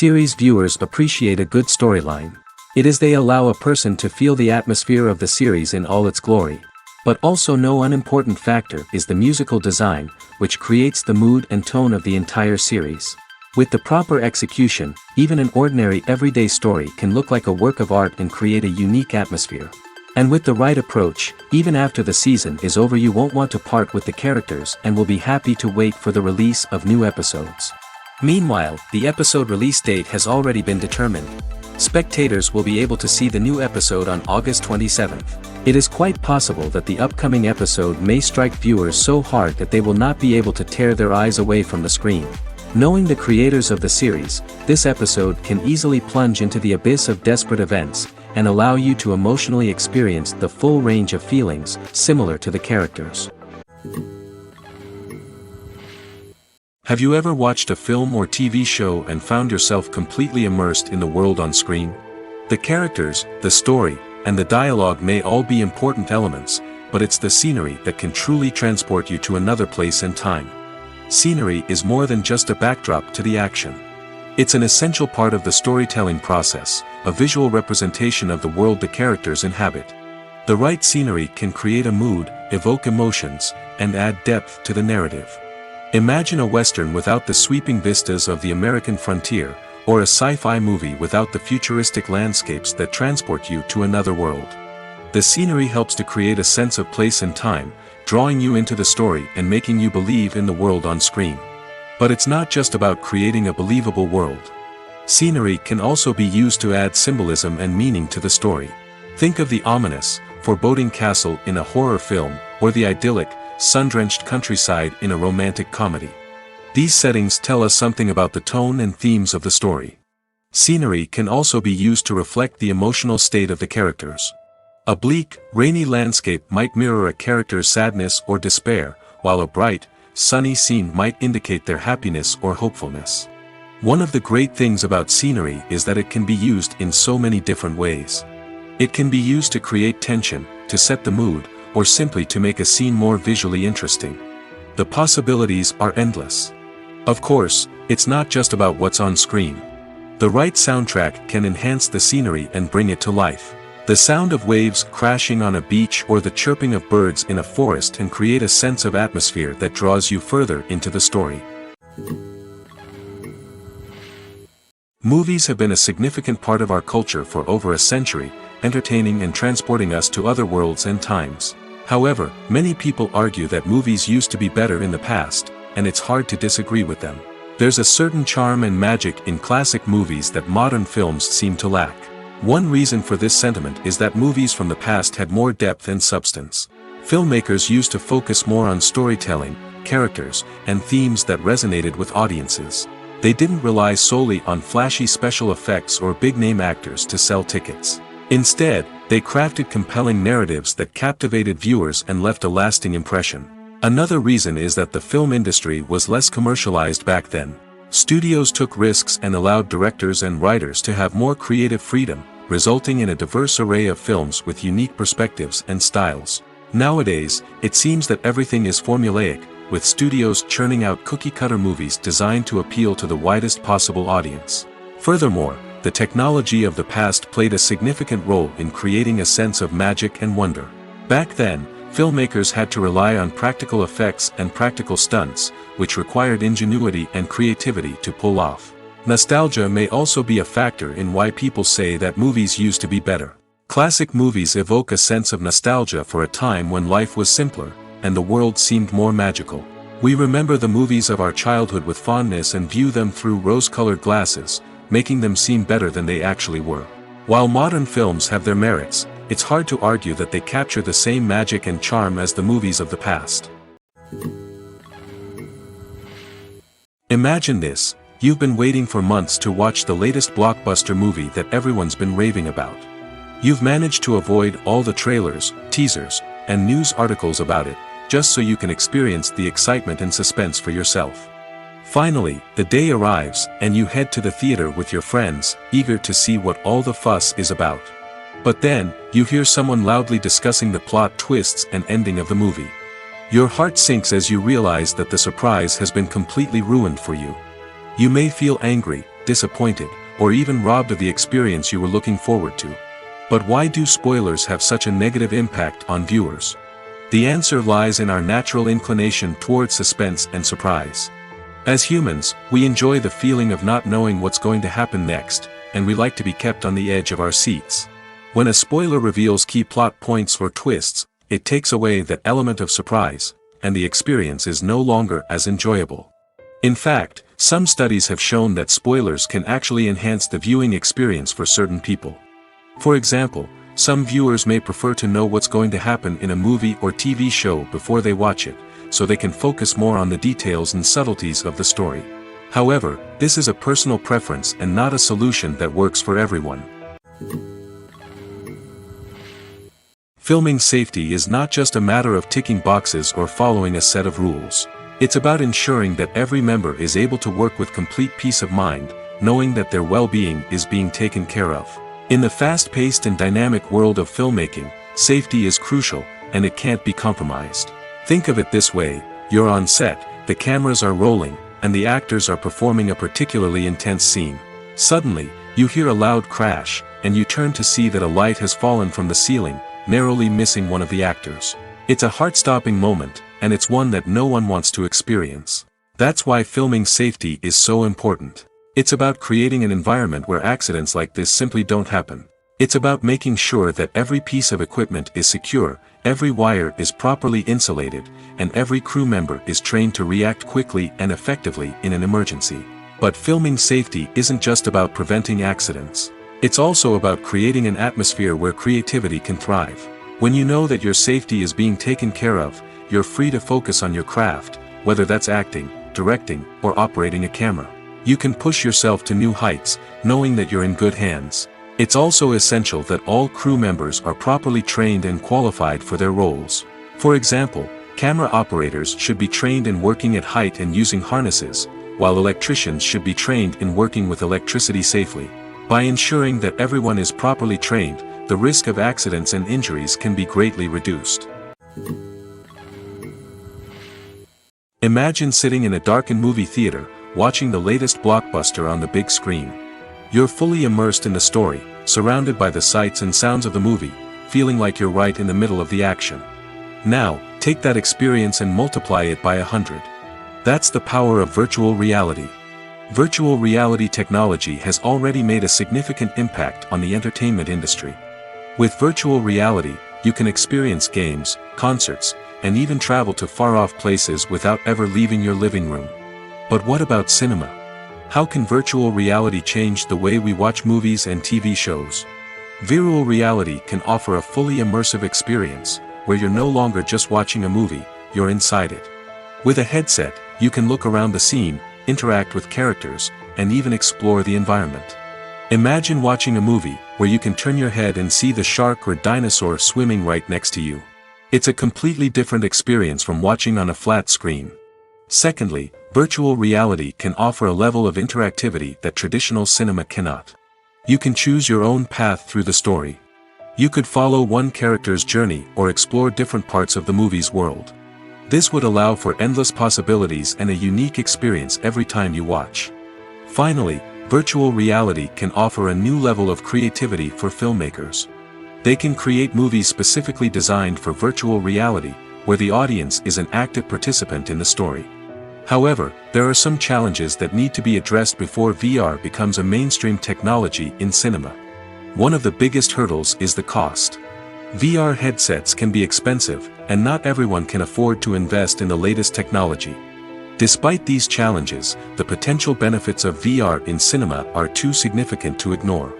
Series viewers appreciate a good storyline. It is they allow a person to feel the atmosphere of the series in all its glory. But also no unimportant factor is the musical design, which creates the mood and tone of the entire series. With the proper execution, even an ordinary everyday story can look like a work of art and create a unique atmosphere. And with the right approach, even after the season is over you won't want to part with the characters and will be happy to wait for the release of new episodes. Meanwhile, the episode release date has already been determined. Spectators will be able to see the new episode on August 27th. It is quite possible that the upcoming episode may strike viewers so hard that they will not be able to tear their eyes away from the screen. Knowing the creators of the series, this episode can easily plunge into the abyss of desperate events, and allow you to emotionally experience the full range of feelings, similar to the characters. Have you ever watched a film or TV show and found yourself completely immersed in the world on screen? The characters, the story, and the dialogue may all be important elements, but it's the scenery that can truly transport you to another place and time. Scenery is more than just a backdrop to the action. It's an essential part of the storytelling process, a visual representation of the world the characters inhabit. The right scenery can create a mood, evoke emotions, and add depth to the narrative. Imagine a Western without the sweeping vistas of the American frontier, or a sci-fi movie without the futuristic landscapes that transport you to another world. The scenery helps to create a sense of place and time, drawing you into the story and making you believe in the world on screen. But it's not just about creating a believable world. Scenery can also be used to add symbolism and meaning to the story. Think of the ominous, foreboding castle in a horror film, or the idyllic, sun-drenched countryside in a romantic comedy. These settings tell us something about the tone and themes of the story. Scenery can also be used to reflect the emotional state of the characters. A bleak, rainy landscape might mirror a character's sadness or despair, while a bright, sunny scene might indicate their happiness or hopefulness. One of the great things about scenery is that it can be used in so many different ways. It can be used to create tension, to set the mood, or simply to make a scene more visually interesting. The possibilities are endless. Of course, it's not just about what's on screen. The right soundtrack can enhance the scenery and bring it to life. The sound of waves crashing on a beach or the chirping of birds in a forest can create a sense of atmosphere that draws you further into the story. Movies have been a significant part of our culture for over a century, entertaining and transporting us to other worlds and times. However, many people argue that movies used to be better in the past, and it's hard to disagree with them. There's a certain charm and magic in classic movies that modern films seem to lack. One reason for this sentiment is that movies from the past had more depth and substance. Filmmakers used to focus more on storytelling, characters, and themes that resonated with audiences. They didn't rely solely on flashy special effects or big-name actors to sell tickets. Instead, they crafted compelling narratives that captivated viewers and left a lasting impression. Another reason is that the film industry was less commercialized back then. Studios took risks and allowed directors and writers to have more creative freedom, resulting in a diverse array of films with unique perspectives and styles. Nowadays, it seems that everything is formulaic, with studios churning out cookie-cutter movies designed to appeal to the widest possible audience. Furthermore, the technology of the past played a significant role in creating a sense of magic and wonder. Back then, filmmakers had to rely on practical effects and practical stunts, which required ingenuity and creativity to pull off. Nostalgia may also be a factor in why people say that movies used to be better. Classic movies evoke a sense of nostalgia for a time when life was simpler, and the world seemed more magical. We remember the movies of our childhood with fondness and view them through rose-colored glasses, making them seem better than they actually were. While modern films have their merits, it's hard to argue that they capture the same magic and charm as the movies of the past. Imagine this: you've been waiting for months to watch the latest blockbuster movie that everyone's been raving about. You've managed to avoid all the trailers, teasers, and news articles about it, just so you can experience the excitement and suspense for yourself. Finally, the day arrives, and you head to the theater with your friends, eager to see what all the fuss is about. But then, you hear someone loudly discussing the plot twists and ending of the movie. Your heart sinks as you realize that the surprise has been completely ruined for you. You may feel angry, disappointed, or even robbed of the experience you were looking forward to. But why do spoilers have such a negative impact on viewers? The answer lies in our natural inclination toward suspense and surprise. As humans, we enjoy the feeling of not knowing what's going to happen next, and we like to be kept on the edge of our seats. When a spoiler reveals key plot points or twists, it takes away that element of surprise, and the experience is no longer as enjoyable. In fact, some studies have shown that spoilers can actually enhance the viewing experience for certain people. For example, some viewers may prefer to know what's going to happen in a movie or TV show before they watch it, so they can focus more on the details and subtleties of the story. However, this is a personal preference and not a solution that works for everyone. Filming safety is not just a matter of ticking boxes or following a set of rules. It's about ensuring that every member is able to work with complete peace of mind, knowing that their well-being is being taken care of. In the fast-paced and dynamic world of filmmaking, safety is crucial, and it can't be compromised. Think of it this way: you're on set, the cameras are rolling, and the actors are performing a particularly intense scene. Suddenly, you hear a loud crash, and you turn to see that a light has fallen from the ceiling, narrowly missing one of the actors. It's a heart-stopping moment, and it's one that no one wants to experience. That's why filming safety is so important. It's about creating an environment where accidents like this simply don't happen. It's about making sure that every piece of equipment is secure, every wire is properly insulated, and every crew member is trained to react quickly and effectively in an emergency. But filming safety isn't just about preventing accidents. It's also about creating an atmosphere where creativity can thrive. When you know that your safety is being taken care of, you're free to focus on your craft, whether that's acting, directing, or operating a camera. You can push yourself to new heights, knowing that you're in good hands. It's also essential that all crew members are properly trained and qualified for their roles. For example, camera operators should be trained in working at height and using harnesses, while electricians should be trained in working with electricity safely. By ensuring that everyone is properly trained, the risk of accidents and injuries can be greatly reduced. Imagine sitting in a darkened movie theater, watching the latest blockbuster on the big screen. You're fully immersed in the story, surrounded by the sights and sounds of the movie, feeling like you're right in the middle of the action. Now, take that experience and multiply it by 100. That's the power of virtual reality. Virtual reality technology has already made a significant impact on the entertainment industry. With virtual reality, you can experience games, concerts, and even travel to far-off places without ever leaving your living room. But what about cinema? How can virtual reality change the way we watch movies and TV shows? Virtual reality can offer a fully immersive experience, where you're no longer just watching a movie, you're inside it. With a headset, you can look around the scene, interact with characters, and even explore the environment. Imagine watching a movie where you can turn your head and see the shark or dinosaur swimming right next to you. It's a completely different experience from watching on a flat screen. Secondly, virtual reality can offer a level of interactivity that traditional cinema cannot. You can choose your own path through the story. You could follow one character's journey or explore different parts of the movie's world. This would allow for endless possibilities and a unique experience every time you watch. Finally, virtual reality can offer a new level of creativity for filmmakers. They can create movies specifically designed for virtual reality, where the audience is an active participant in the story. However, there are some challenges that need to be addressed before VR becomes a mainstream technology in cinema. One of the biggest hurdles is the cost. VR headsets can be expensive, and not everyone can afford to invest in the latest technology. Despite these challenges, the potential benefits of VR in cinema are too significant to ignore.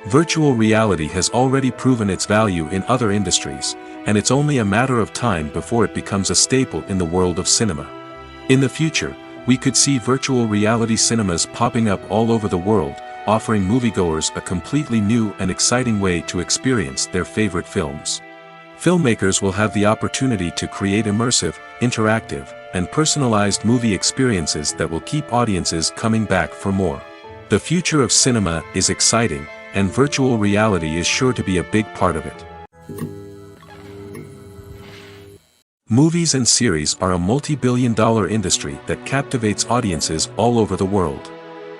Virtual reality has already proven its value in other industries, and it's only a matter of time before it becomes a staple in the world of cinema. In the future, we could see virtual reality cinemas popping up all over the world, offering moviegoers a completely new and exciting way to experience their favorite films. Filmmakers will have the opportunity to create immersive, interactive, and personalized movie experiences that will keep audiences coming back for more. The future of cinema is exciting, and virtual reality is sure to be a big part of it. Movies and series are a multi-billion-dollar industry that captivates audiences all over the world.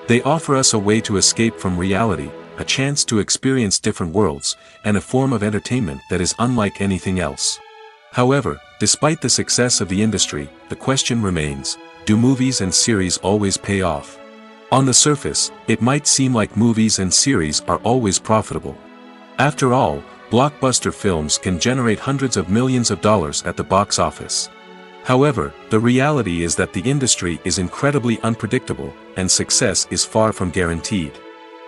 They offer us a way to escape from reality, a chance to experience different worlds, and a form of entertainment that is unlike anything else. However, despite the success of the industry, the question remains, do movies and series always pay off? On the surface, it might seem like movies and series are always profitable. After all, blockbuster films can generate hundreds of millions of dollars at the box office. However, the reality is that the industry is incredibly unpredictable, and success is far from guaranteed.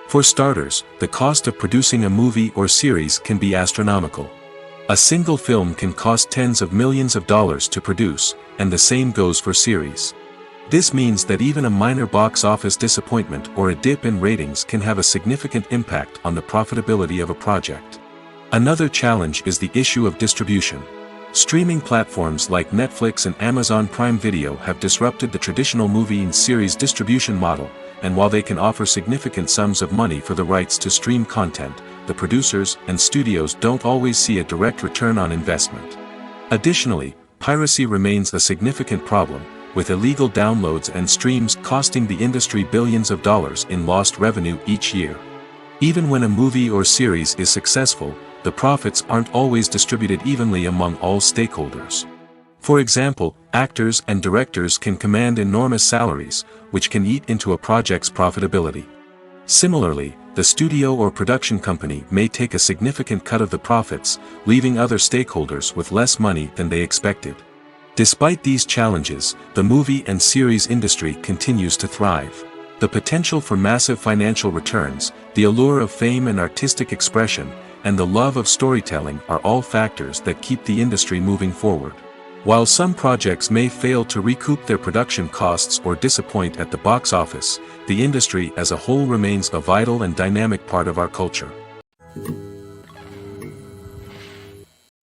For starters, the cost of producing a movie or series can be astronomical. A single film can cost tens of millions of dollars to produce, and the same goes for series. This means that even a minor box office disappointment or a dip in ratings can have a significant impact on the profitability of a project. Another challenge is the issue of distribution. Streaming platforms like Netflix and Amazon Prime Video have disrupted the traditional movie and series distribution model, and while they can offer significant sums of money for the rights to stream content, the producers and studios don't always see a direct return on investment. Additionally, piracy remains a significant problem, with illegal downloads and streams costing the industry billions of dollars in lost revenue each year. Even when a movie or series is successful, the profits aren't always distributed evenly among all stakeholders. For example, actors and directors can command enormous salaries, which can eat into a project's profitability. Similarly, the studio or production company may take a significant cut of the profits, leaving other stakeholders with less money than they expected. Despite these challenges, the movie and series industry continues to thrive. The potential for massive financial returns, the allure of fame and artistic expression, and the love of storytelling are all factors that keep the industry moving forward. While some projects may fail to recoup their production costs or disappoint at the box office, the industry as a whole remains a vital and dynamic part of our culture.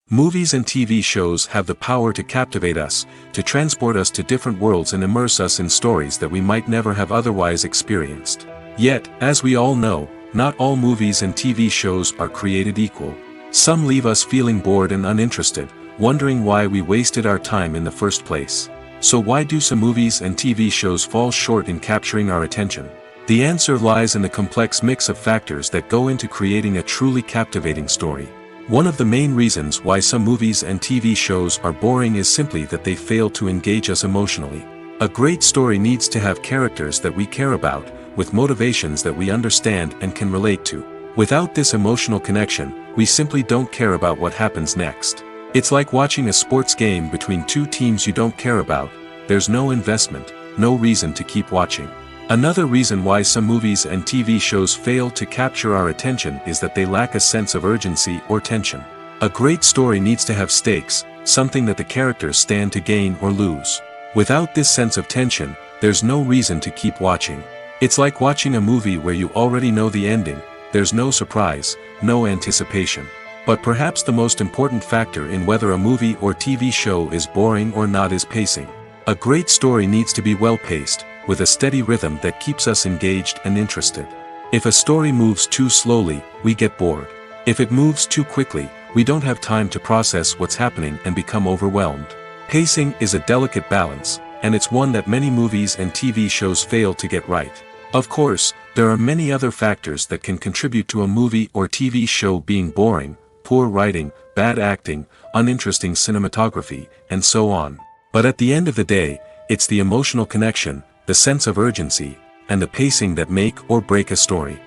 Movies and TV shows have the power to captivate us, to transport us to different worlds and immerse us in stories that we might never have otherwise experienced. Yet, as we all know, not all movies and TV shows are created equal. Some leave us feeling bored and uninterested, wondering why we wasted our time in the first place. So why do some movies and TV shows fall short in capturing our attention? The answer lies in the complex mix of factors that go into creating a truly captivating story. One of the main reasons why some movies and TV shows are boring is simply that they fail to engage us emotionally. A great story needs to have characters that we care about, with motivations that we understand and can relate to. Without this emotional connection, we simply don't care about what happens next. It's like watching a sports game between two teams you don't care about. There's no investment, no reason to keep watching. Another reason why some movies and TV shows fail to capture our attention is that they lack a sense of urgency or tension. A great story needs to have stakes, something that the characters stand to gain or lose. Without this sense of tension, there's no reason to keep watching. It's like watching a movie where you already know the ending, there's no surprise, no anticipation. But perhaps the most important factor in whether a movie or TV show is boring or not is pacing. A great story needs to be well-paced, with a steady rhythm that keeps us engaged and interested. If a story moves too slowly, we get bored. If it moves too quickly, we don't have time to process what's happening and become overwhelmed. Pacing is a delicate balance, and it's one that many movies and TV shows fail to get right. Of course, there are many other factors that can contribute to a movie or TV show being boring: poor writing, bad acting, uninteresting cinematography, and so on. But at the end of the day, it's the emotional connection, the sense of urgency, and the pacing that make or break a story.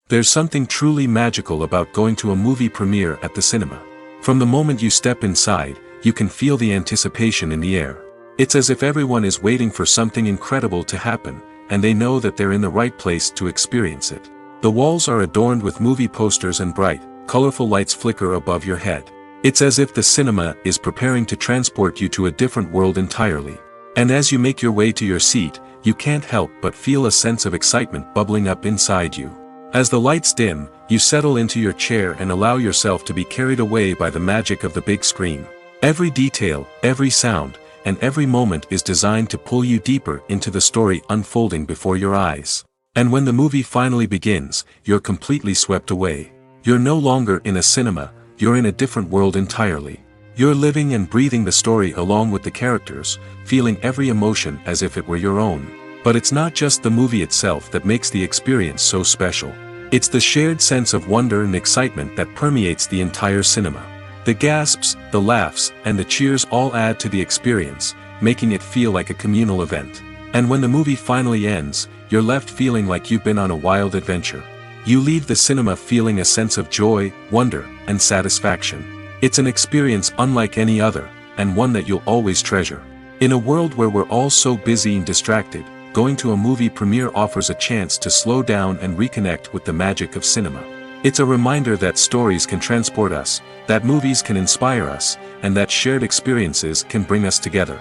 There's something truly magical about going to a movie premiere at the cinema. From the moment you step inside, you can feel the anticipation in the air. It's as if everyone is waiting for something incredible to happen, and they know that they're in the right place to experience it. The walls are adorned with movie posters and bright, colorful lights flicker above your head. It's as if the cinema is preparing to transport you to a different world entirely. And as you make your way to your seat, you can't help but feel a sense of excitement bubbling up inside you. As the lights dim, you settle into your chair and allow yourself to be carried away by the magic of the big screen. Every detail, every sound, and every moment is designed to pull you deeper into the story unfolding before your eyes. And when the movie finally begins, you're completely swept away. You're no longer in a cinema, you're in a different world entirely. You're living and breathing the story along with the characters, feeling every emotion as if it were your own. But it's not just the movie itself that makes the experience so special. It's the shared sense of wonder and excitement that permeates the entire cinema. The gasps, the laughs, and the cheers all add to the experience, making it feel like a communal event. And when the movie finally ends, you're left feeling like you've been on a wild adventure. You leave the cinema feeling a sense of joy, wonder, and satisfaction. It's an experience unlike any other, and one that you'll always treasure. In a world where we're all so busy and distracted, going to a movie premiere offers a chance to slow down and reconnect with the magic of cinema. It's a reminder that stories can transport us, that movies can inspire us, and that shared experiences can bring us together.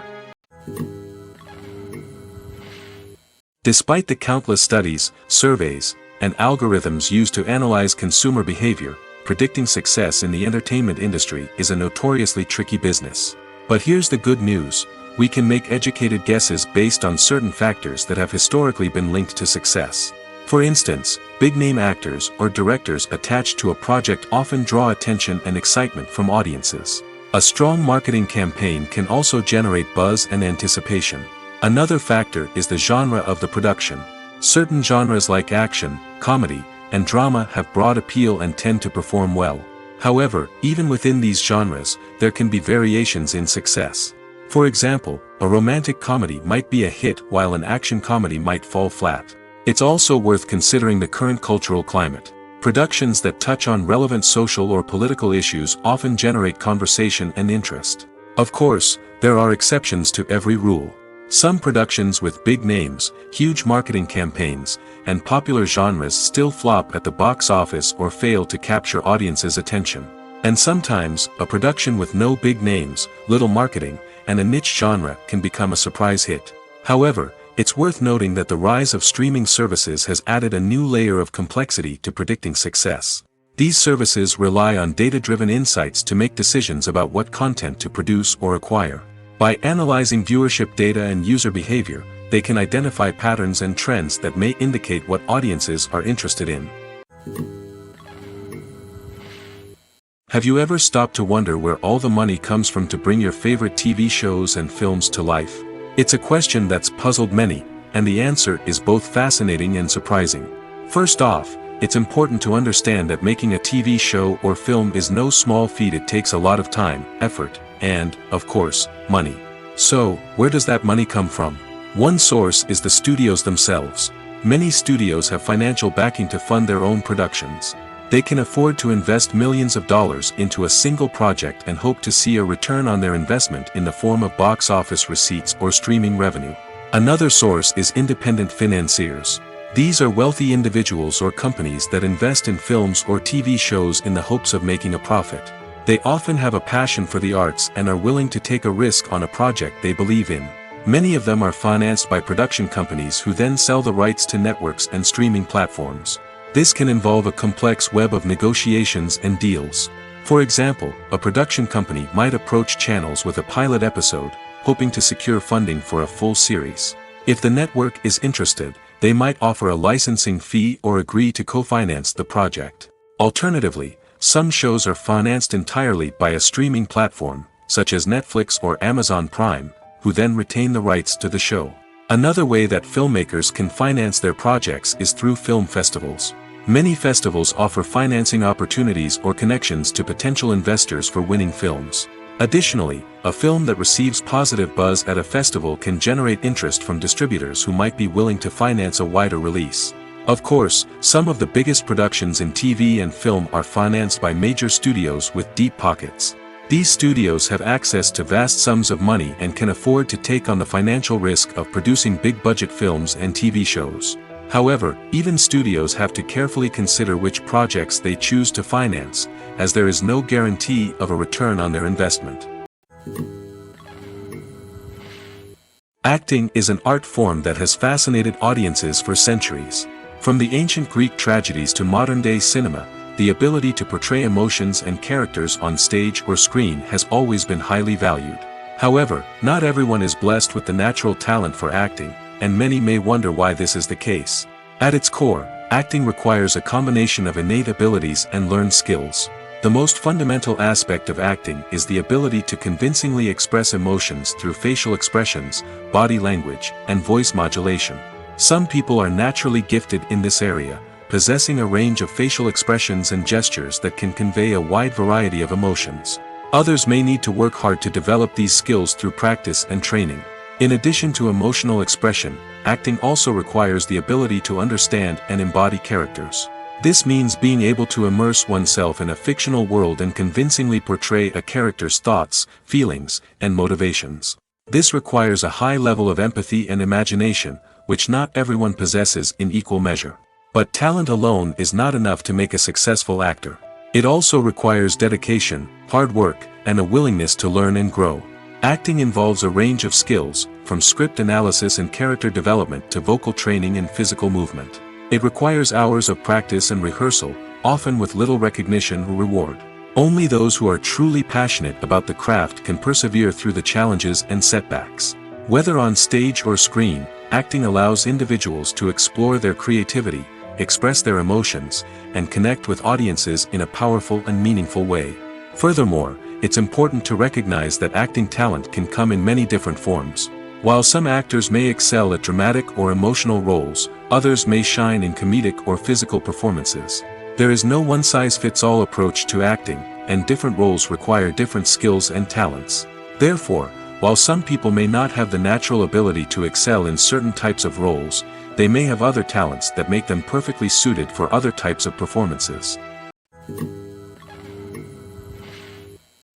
Despite the countless studies, surveys, and algorithms used to analyze consumer behavior, predicting success in the entertainment industry is a notoriously tricky business. But here's the good news. We can make educated guesses based on certain factors that have historically been linked to success. For instance, big-name actors or directors attached to a project often draw attention and excitement from audiences. A strong marketing campaign can also generate buzz and anticipation. Another factor is the genre of the production. Certain genres like action, comedy, and drama have broad appeal and tend to perform well. However, even within these genres, there can be variations in success. For example, a romantic comedy might be a hit while an action comedy might fall flat. It's also worth considering the current cultural climate. Productions that touch on relevant social or political issues often generate conversation and interest. Of course, there are exceptions to every rule. Some productions with big names, huge marketing campaigns, and popular genres still flop at the box office or fail to capture audiences' attention. And sometimes, a production with no big names, little marketing, and a niche genre can become a surprise hit. However, it's worth noting that the rise of streaming services has added a new layer of complexity to predicting success. These services rely on data-driven insights to make decisions about what content to produce or acquire. By analyzing viewership data and user behavior, they can identify patterns and trends that may indicate what audiences are interested in. Have you ever stopped to wonder where all the money comes from to bring your favorite TV shows and films to life? It's a question that's puzzled many, and the answer is both fascinating and surprising. First off, it's important to understand that making a TV show or film is no small feat. It takes a lot of time, effort, and, of course, money. So, where does that money come from? One source is the studios themselves. Many studios have financial backing to fund their own productions. They can afford to invest millions of dollars into a single project and hope to see a return on their investment in the form of box office receipts or streaming revenue. Another source is independent financiers. These are wealthy individuals or companies that invest in films or TV shows in the hopes of making a profit. They often have a passion for the arts and are willing to take a risk on a project they believe in. Many of them are financed by production companies who then sell the rights to networks and streaming platforms. This can involve a complex web of negotiations and deals. For example, a production company might approach channels with a pilot episode, hoping to secure funding for a full series. If the network is interested, they might offer a licensing fee or agree to co-finance the project. Alternatively, some shows are financed entirely by a streaming platform, such as Netflix or Amazon Prime, who then retain the rights to the show. Another way that filmmakers can finance their projects is through film festivals. Many festivals offer financing opportunities or connections to potential investors for winning films. Additionally, a film that receives positive buzz at a festival can generate interest from distributors who might be willing to finance a wider release. Of course, some of the biggest productions in TV and film are financed by major studios with deep pockets. These studios have access to vast sums of money and can afford to take on the financial risk of producing big-budget films and TV shows. However, even studios have to carefully consider which projects they choose to finance, as there is no guarantee of a return on their investment. Acting is an art form that has fascinated audiences for centuries. From the ancient Greek tragedies to modern-day cinema, the ability to portray emotions and characters on stage or screen has always been highly valued. However, not everyone is blessed with the natural talent for acting, and many may wonder why this is the case. At its core, acting requires a combination of innate abilities and learned skills. The most fundamental aspect of acting is the ability to convincingly express emotions through facial expressions, body language, and voice modulation. Some people are naturally gifted in this area, possessing a range of facial expressions and gestures that can convey a wide variety of emotions. Others may need to work hard to develop these skills through practice and training. In addition to emotional expression, acting also requires the ability to understand and embody characters. This means being able to immerse oneself in a fictional world and convincingly portray a character's thoughts, feelings, and motivations. This requires a high level of empathy and imagination, which not everyone possesses in equal measure. But talent alone is not enough to make a successful actor. It also requires dedication, hard work, and a willingness to learn and grow. Acting involves a range of skills, from script analysis and character development to vocal training and physical movement. It requires hours of practice and rehearsal, often with little recognition or reward. Only those who are truly passionate about the craft can persevere through the challenges and setbacks. Whether on stage or screen, acting allows individuals to explore their creativity, express their emotions, and connect with audiences in a powerful and meaningful way. Furthermore, it's important to recognize that acting talent can come in many different forms. While some actors may excel at dramatic or emotional roles, others may shine in comedic or physical performances. There is no one-size-fits-all approach to acting, and different roles require different skills and talents. Therefore, while some people may not have the natural ability to excel in certain types of roles, they may have other talents that make them perfectly suited for other types of performances.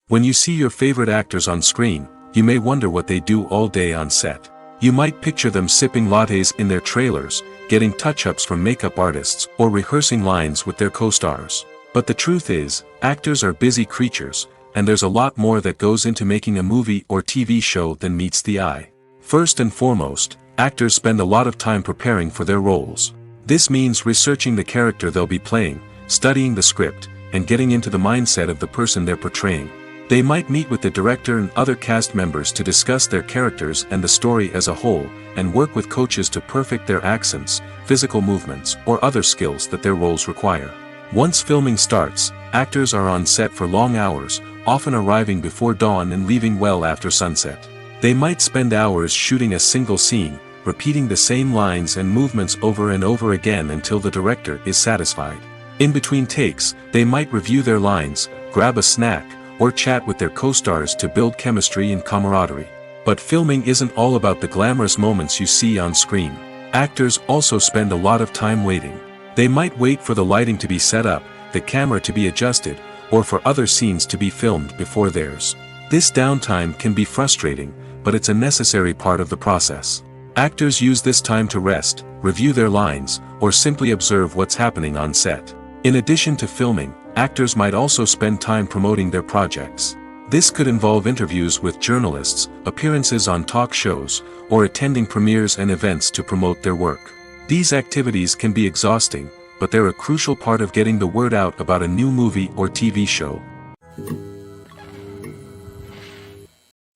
When you see your favorite actors on screen, you may wonder what they do all day on set. You might picture them sipping lattes in their trailers, getting touch-ups from makeup artists, or rehearsing lines with their co-stars. But the truth is, actors are busy creatures, and there's a lot more that goes into making a movie or TV show than meets the eye. First and foremost, actors spend a lot of time preparing for their roles. This means researching the character they'll be playing, studying the script, and getting into the mindset of the person they're portraying. They might meet with the director and other cast members to discuss their characters and the story as a whole, and work with coaches to perfect their accents, physical movements, or other skills that their roles require. Once filming starts, actors are on set for long hours, often arriving before dawn and leaving well after sunset. They might spend hours shooting a single scene, repeating the same lines and movements over and over again until the director is satisfied. In between takes, they might review their lines, grab a snack, or chat with their co-stars to build chemistry and camaraderie. But filming isn't all about the glamorous moments you see on screen. Actors also spend a lot of time waiting. They might wait for the lighting to be set up, the camera to be adjusted, or for other scenes to be filmed before theirs. This downtime can be frustrating, but it's a necessary part of the process. Actors use this time to rest, review their lines, or simply observe what's happening on set. In addition to filming, actors might also spend time promoting their projects. This could involve interviews with journalists, appearances on talk shows, or attending premieres and events to promote their work. These activities can be exhausting, but they're a crucial part of getting the word out about a new movie or TV show.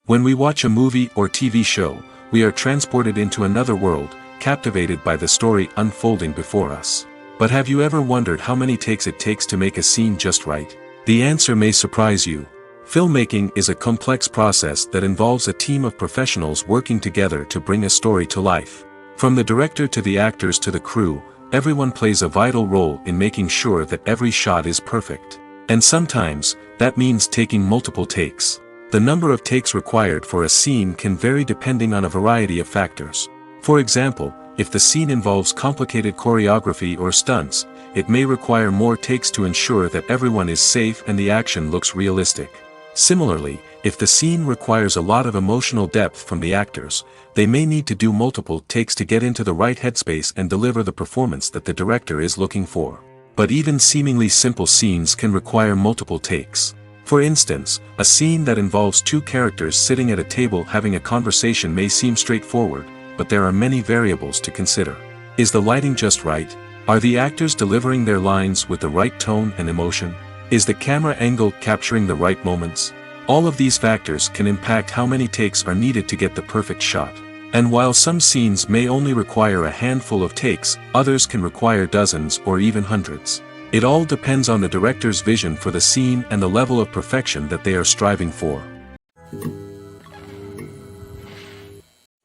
When we watch a movie or TV show, we are transported into another world, captivated by the story unfolding before us. But have you ever wondered how many takes it takes to make a scene just right? The answer may surprise you. Filmmaking is a complex process that involves a team of professionals working together to bring a story to life. From the director to the actors to the crew, everyone plays a vital role in making sure that every shot is perfect. And sometimes, that means taking multiple takes. The number of takes required for a scene can vary depending on a variety of factors. For example, if the scene involves complicated choreography or stunts, it may require more takes to ensure that everyone is safe and the action looks realistic. Similarly, if the scene requires a lot of emotional depth from the actors, they may need to do multiple takes to get into the right headspace and deliver the performance that the director is looking for. But even seemingly simple scenes can require multiple takes. For instance, a scene that involves two characters sitting at a table having a conversation may seem straightforward, but there are many variables to consider. Is the lighting just right? Are the actors delivering their lines with the right tone and emotion? Is the camera angle capturing the right moments? All of these factors can impact how many takes are needed to get the perfect shot. And while some scenes may only require a handful of takes, others can require dozens or even hundreds. It all depends on the director's vision for the scene and the level of perfection that they are striving for.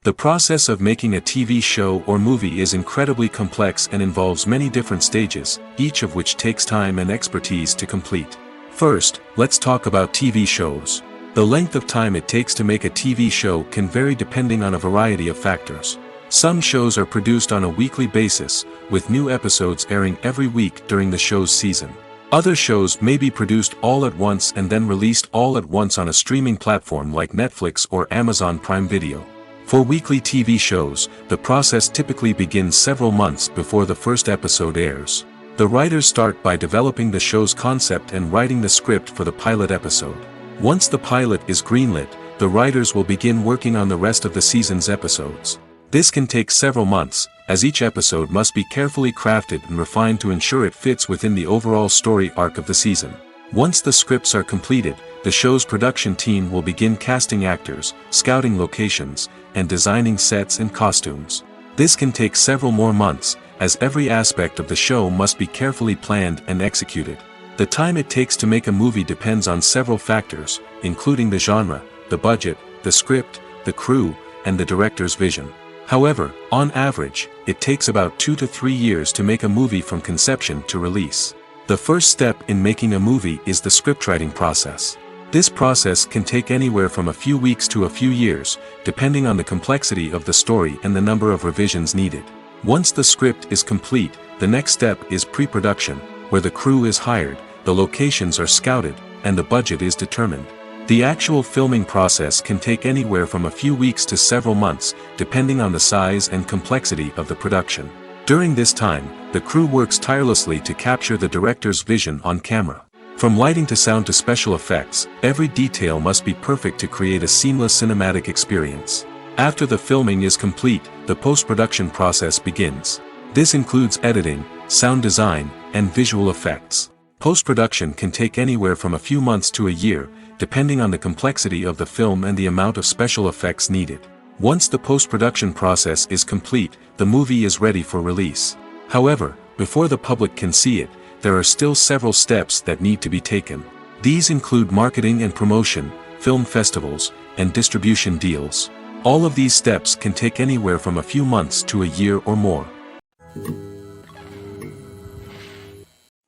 The process of making a TV show or movie is incredibly complex and involves many different stages, each of which takes time and expertise to complete. First, let's talk about TV shows. The length of time it takes to make a TV show can vary depending on a variety of factors. Some shows are produced on a weekly basis, with new episodes airing every week during the show's season. Other shows may be produced all at once and then released all at once on a streaming platform like Netflix or Amazon Prime Video. For weekly TV shows, the process typically begins several months before the first episode airs. The writers start by developing the show's concept and writing the script for the pilot episode. Once the pilot is greenlit, the writers will begin working on the rest of the season's episodes. This can take several months, as each episode must be carefully crafted and refined to ensure it fits within the overall story arc of the season. Once the scripts are completed, the show's production team will begin casting actors, scouting locations, and designing sets and costumes. This can take several more months, as every aspect of the show must be carefully planned and executed. The time it takes to make a movie depends on several factors, including the genre, the budget, the script, the crew, and the director's vision. However, on average, it takes about 2 to 3 years to make a movie from conception to release. The first step in making a movie is the scriptwriting process. This process can take anywhere from a few weeks to a few years, depending on the complexity of the story and the number of revisions needed. Once the script is complete, the next step is pre-production, where the crew is hired, the locations are scouted, and the budget is determined. The actual filming process can take anywhere from a few weeks to several months, depending on the size and complexity of the production. During this time, the crew works tirelessly to capture the director's vision on camera. From lighting to sound to special effects, every detail must be perfect to create a seamless cinematic experience. After the filming is complete, the post-production process begins. This includes editing, sound design, and visual effects. Post-production can take anywhere from a few months to a year, depending on the complexity of the film and the amount of special effects needed. Once the post-production process is complete, the movie is ready for release. However, before the public can see it, there are still several steps that need to be taken. These include marketing and promotion, film festivals, and distribution deals. All of these steps can take anywhere from a few months to a year or more.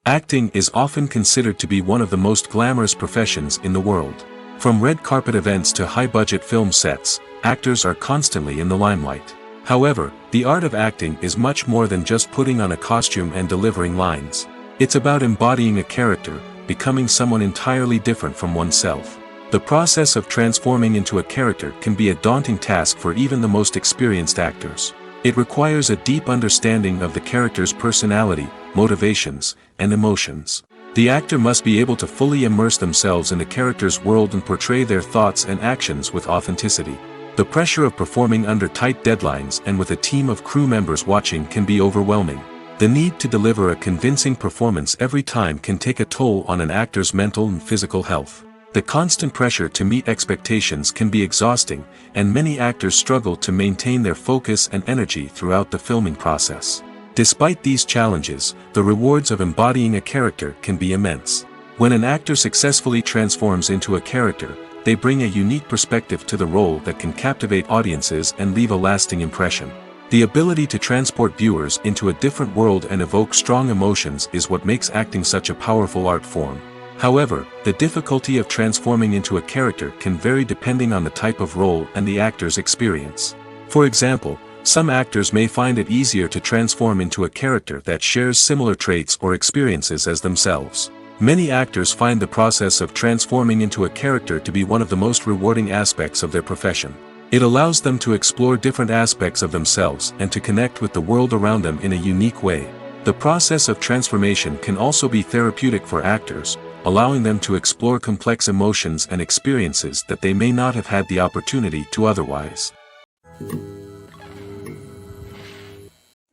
Acting is often considered to be one of the most glamorous professions in the world. From red carpet events to high-budget film sets, actors are constantly in the limelight. However, the art of acting is much more than just putting on a costume and delivering lines. It's about embodying a character, becoming someone entirely different from oneself. The process of transforming into a character can be a daunting task for even the most experienced actors. It requires a deep understanding of the character's personality, motivations, and emotions. The actor must be able to fully immerse themselves in the character's world and portray their thoughts and actions with authenticity. The pressure of performing under tight deadlines and with a team of crew members watching can be overwhelming. The need to deliver a convincing performance every time can take a toll on an actor's mental and physical health. The constant pressure to meet expectations can be exhausting, and many actors struggle to maintain their focus and energy throughout the filming process. Despite these challenges, the rewards of embodying a character can be immense. When an actor successfully transforms into a character, they bring a unique perspective to the role that can captivate audiences and leave a lasting impression. The ability to transport viewers into a different world and evoke strong emotions is what makes acting such a powerful art form. However, the difficulty of transforming into a character can vary depending on the type of role and the actor's experience. For example, some actors may find it easier to transform into a character that shares similar traits or experiences as themselves. Many actors find the process of transforming into a character to be one of the most rewarding aspects of their profession. It allows them to explore different aspects of themselves and to connect with the world around them in a unique way. The process of transformation can also be therapeutic for actors, allowing them to explore complex emotions and experiences that they may not have had the opportunity to otherwise.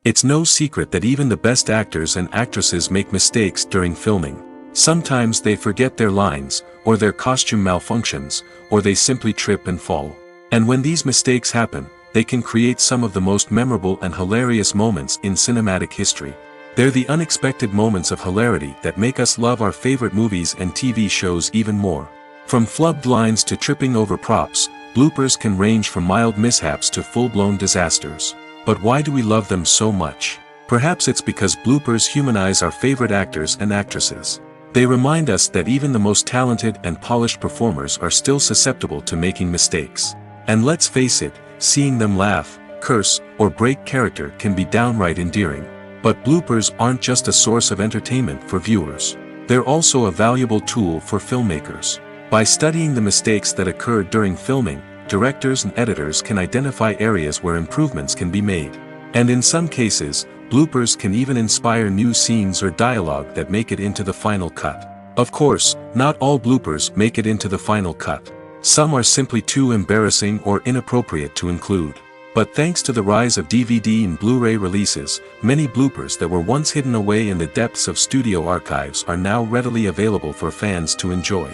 It's no secret that even the best actors and actresses make mistakes during filming. Sometimes they forget their lines, or their costume malfunctions, or they simply trip and fall. And when these mistakes happen, they can create some of the most memorable and hilarious moments in cinematic history. They're the unexpected moments of hilarity that make us love our favorite movies and TV shows even more. From flubbed lines to tripping over props, bloopers can range from mild mishaps to full-blown disasters. But why do we love them so much? Perhaps it's because bloopers humanize our favorite actors and actresses. They remind us that even the most talented and polished performers are still susceptible to making mistakes. And let's face it, seeing them laugh, curse, or break character can be downright endearing. But bloopers aren't just a source of entertainment for viewers. They're also a valuable tool for filmmakers. By studying the mistakes that occurred during filming, directors and editors can identify areas where improvements can be made. And in some cases, bloopers can even inspire new scenes or dialogue that make it into the final cut. Of course, not all bloopers make it into the final cut. Some are simply too embarrassing or inappropriate to include. But thanks to the rise of DVD and Blu-ray releases, many bloopers that were once hidden away in the depths of studio archives are now readily available for fans to enjoy.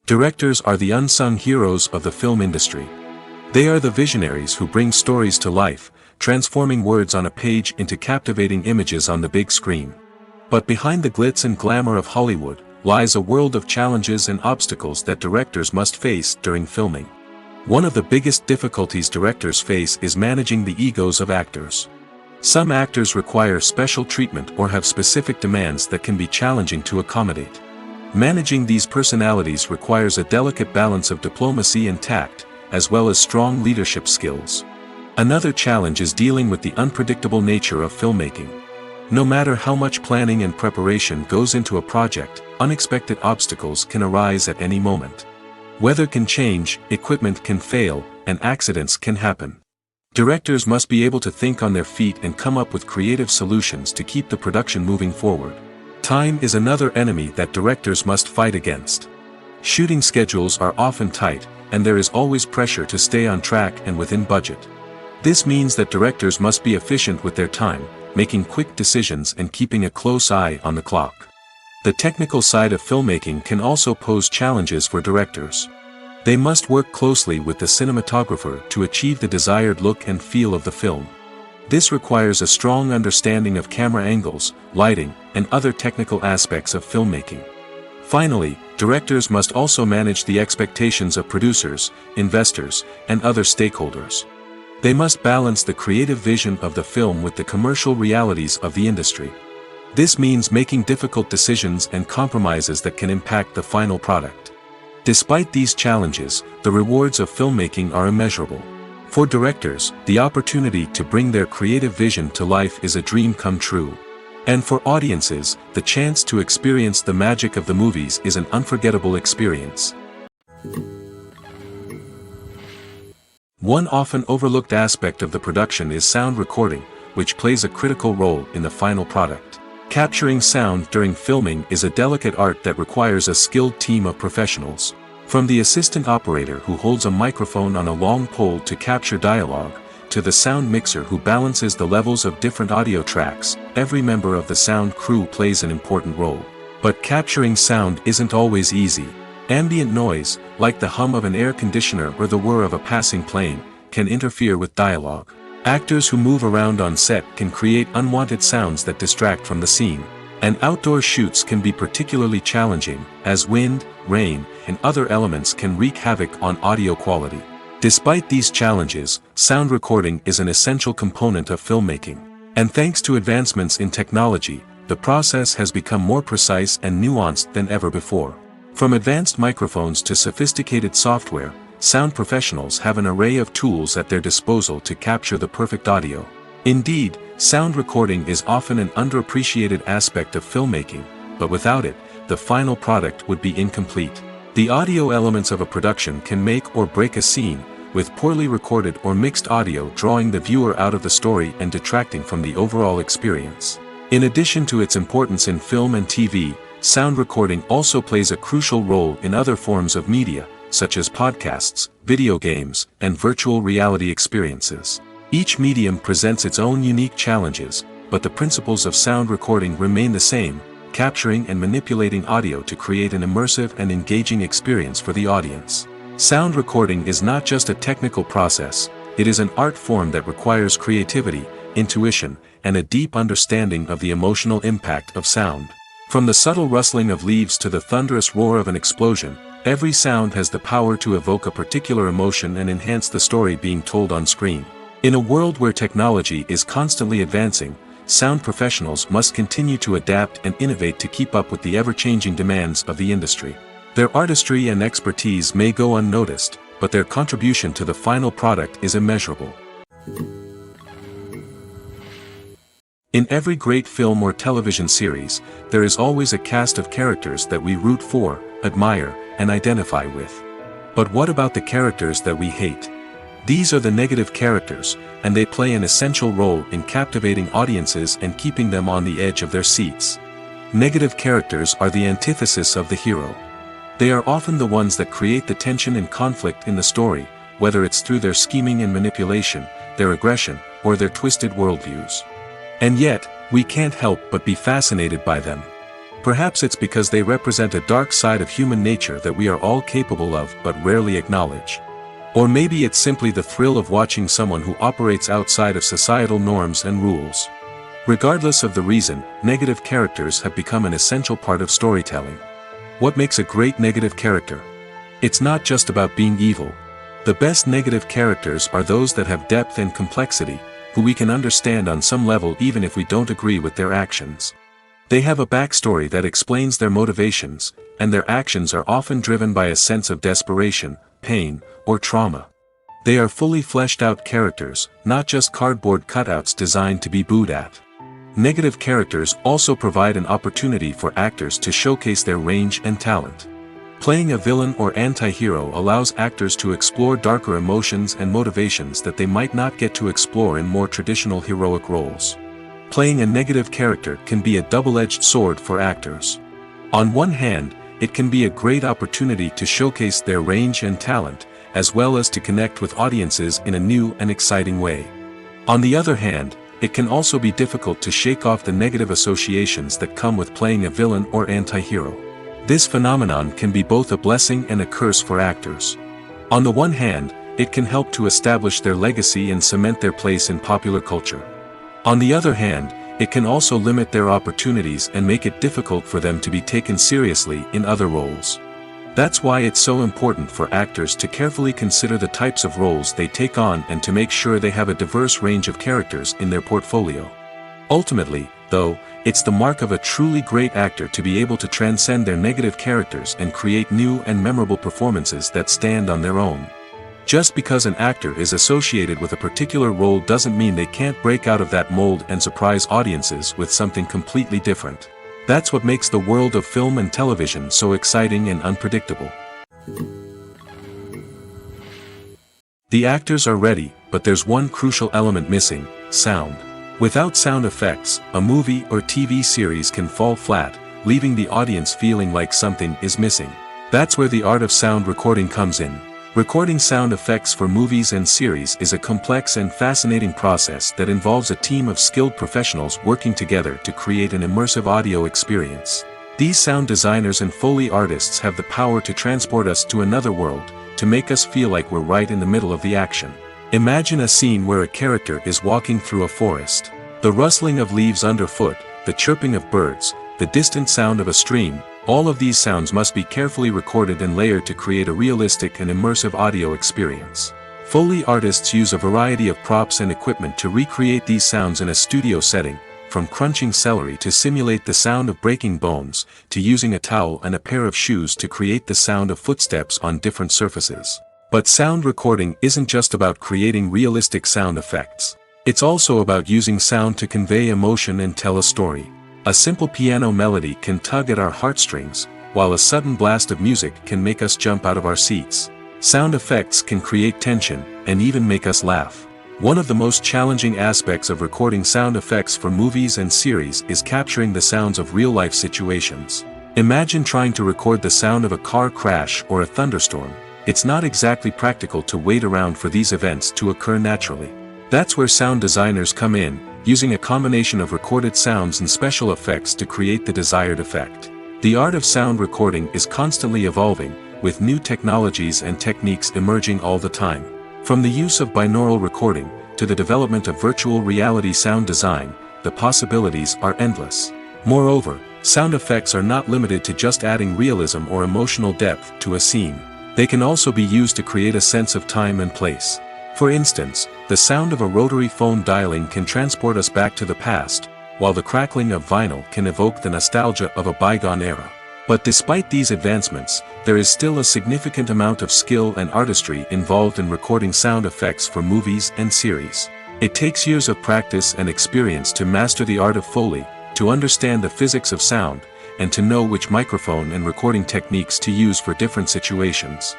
Directors are the unsung heroes of the film industry. They are the visionaries who bring stories to life, transforming words on a page into captivating images on the big screen. But behind the glitz and glamour of Hollywood, lies a world of challenges and obstacles that directors must face during filming. One of the biggest difficulties directors face is managing the egos of actors. Some actors require special treatment or have specific demands that can be challenging to accommodate. Managing these personalities requires a delicate balance of diplomacy and tact, as well as strong leadership skills. Another challenge is dealing with the unpredictable nature of filmmaking. No matter how much planning and preparation goes into a project, unexpected obstacles can arise at any moment. Weather can change, equipment can fail, and accidents can happen. Directors must be able to think on their feet and come up with creative solutions to keep the production moving forward. Time is another enemy that directors must fight against. Shooting schedules are often tight, and there is always pressure to stay on track and within budget. This means that directors must be efficient with their time, making quick decisions and keeping a close eye on the clock. The technical side of filmmaking can also pose challenges for directors. They must work closely with the cinematographer to achieve the desired look and feel of the film. This requires a strong understanding of camera angles, lighting, and other technical aspects of filmmaking. Finally, directors must also manage the expectations of producers, investors, and other stakeholders. They must balance the creative vision of the film with the commercial realities of the industry. This means making difficult decisions and compromises that can impact the final product. Despite these challenges, the rewards of filmmaking are immeasurable. For directors, the opportunity to bring their creative vision to life is a dream come true. And for audiences, the chance to experience the magic of the movies is an unforgettable experience. One often overlooked aspect of the production is sound recording, which plays a critical role in the final product. Capturing sound during filming is a delicate art that requires a skilled team of professionals. From the assistant operator who holds a microphone on a long pole to capture dialogue, to the sound mixer who balances the levels of different audio tracks, every member of the sound crew plays an important role. But capturing sound isn't always easy. Ambient noise, like the hum of an air conditioner or the whir of a passing plane, can interfere with dialogue. Actors who move around on set can create unwanted sounds that distract from the scene. And outdoor shoots can be particularly challenging, as wind, rain, and other elements can wreak havoc on audio quality. Despite these challenges, sound recording is an essential component of filmmaking. And thanks to advancements in technology, the process has become more precise and nuanced than ever before. From advanced microphones to sophisticated software, sound professionals have an array of tools at their disposal to capture the perfect audio. Indeed, sound recording is often an underappreciated aspect of filmmaking, but without it, the final product would be incomplete. The audio elements of a production can make or break a scene, with poorly recorded or mixed audio drawing the viewer out of the story and detracting from the overall experience. In addition to its importance in film and TV, sound recording also plays a crucial role in other forms of media, such as podcasts, video games, and virtual reality experiences. Each medium presents its own unique challenges, but the principles of sound recording remain the same, capturing and manipulating audio to create an immersive and engaging experience for the audience. Sound recording is not just a technical process, it is an art form that requires creativity, intuition, and a deep understanding of the emotional impact of sound. From the subtle rustling of leaves to the thunderous roar of an explosion, every sound has the power to evoke a particular emotion and enhance the story being told on screen. In a world where technology is constantly advancing, sound professionals must continue to adapt and innovate to keep up with the ever-changing demands of the industry. Their artistry and expertise may go unnoticed, but their contribution to the final product is immeasurable. In every great film or television series, there is always a cast of characters that we root for, admire, and identify with. But what about the characters that we hate? These are the negative characters, and they play an essential role in captivating audiences and keeping them on the edge of their seats. Negative characters are the antithesis of the hero. They are often the ones that create the tension and conflict in the story, whether it's through their scheming and manipulation, their aggression, or their twisted worldviews. And yet, we can't help but be fascinated by them. Perhaps it's because they represent a dark side of human nature that we are all capable of but rarely acknowledge. Or maybe it's simply the thrill of watching someone who operates outside of societal norms and rules. Regardless of the reason, negative characters have become an essential part of storytelling. What makes a great negative character? It's not just about being evil. The best negative characters are those that have depth and complexity, who we can understand on some level even if we don't agree with their actions. They have a backstory that explains their motivations, and their actions are often driven by a sense of desperation, pain, or trauma. They are fully fleshed out characters, not just cardboard cutouts designed to be booed at. Negative characters also provide an opportunity for actors to showcase their range and talent. Playing a villain or anti-hero allows actors to explore darker emotions and motivations that they might not get to explore in more traditional heroic roles. Playing a negative character can be a double-edged sword for actors. On one hand, it can be a great opportunity to showcase their range and talent, as well as to connect with audiences in a new and exciting way. On the other hand, it can also be difficult to shake off the negative associations that come with playing a villain or anti-hero. This phenomenon can be both a blessing and a curse for actors. On the one hand, it can help to establish their legacy and cement their place in popular culture. On the other hand, it can also limit their opportunities and make it difficult for them to be taken seriously in other roles. That's why it's so important for actors to carefully consider the types of roles they take on and to make sure they have a diverse range of characters in their portfolio. Ultimately, though, it's the mark of a truly great actor to be able to transcend their negative characters and create new and memorable performances that stand on their own. Just because an actor is associated with a particular role doesn't mean they can't break out of that mold and surprise audiences with something completely different. That's what makes the world of film and television so exciting and unpredictable. The actors are ready, but there's one crucial element missing: sound. Without sound effects, a movie or TV series can fall flat, leaving the audience feeling like something is missing. That's where the art of sound recording comes in. Recording sound effects for movies and series is a complex and fascinating process that involves a team of skilled professionals working together to create an immersive audio experience. These sound designers and Foley artists have the power to transport us to another world, to make us feel like we're right in the middle of the action. Imagine a scene where a character is walking through a forest. The rustling of leaves underfoot, the chirping of birds, the distant sound of a stream, all of these sounds must be carefully recorded and layered to create a realistic and immersive audio experience. Foley artists use a variety of props and equipment to recreate these sounds in a studio setting, from crunching celery to simulate the sound of breaking bones, to using a towel and a pair of shoes to create the sound of footsteps on different surfaces. But sound recording isn't just about creating realistic sound effects. It's also about using sound to convey emotion and tell a story. A simple piano melody can tug at our heartstrings, while a sudden blast of music can make us jump out of our seats. Sound effects can create tension, and even make us laugh. One of the most challenging aspects of recording sound effects for movies and series is capturing the sounds of real-life situations. Imagine trying to record the sound of a car crash or a thunderstorm. It's not exactly practical to wait around for these events to occur naturally. That's where sound designers come in, using a combination of recorded sounds and special effects to create the desired effect. The art of sound recording is constantly evolving, with new technologies and techniques emerging all the time. From the use of binaural recording, to the development of virtual reality sound design, the possibilities are endless. Moreover, sound effects are not limited to just adding realism or emotional depth to a scene. They can also be used to create a sense of time and place. For instance, the sound of a rotary phone dialing can transport us back to the past, while the crackling of vinyl can evoke the nostalgia of a bygone era. But despite these advancements, there is still a significant amount of skill and artistry involved in recording sound effects for movies and series. It takes years of practice and experience to master the art of Foley, to understand the physics of sound, and to know which microphone and recording techniques to use for different situations.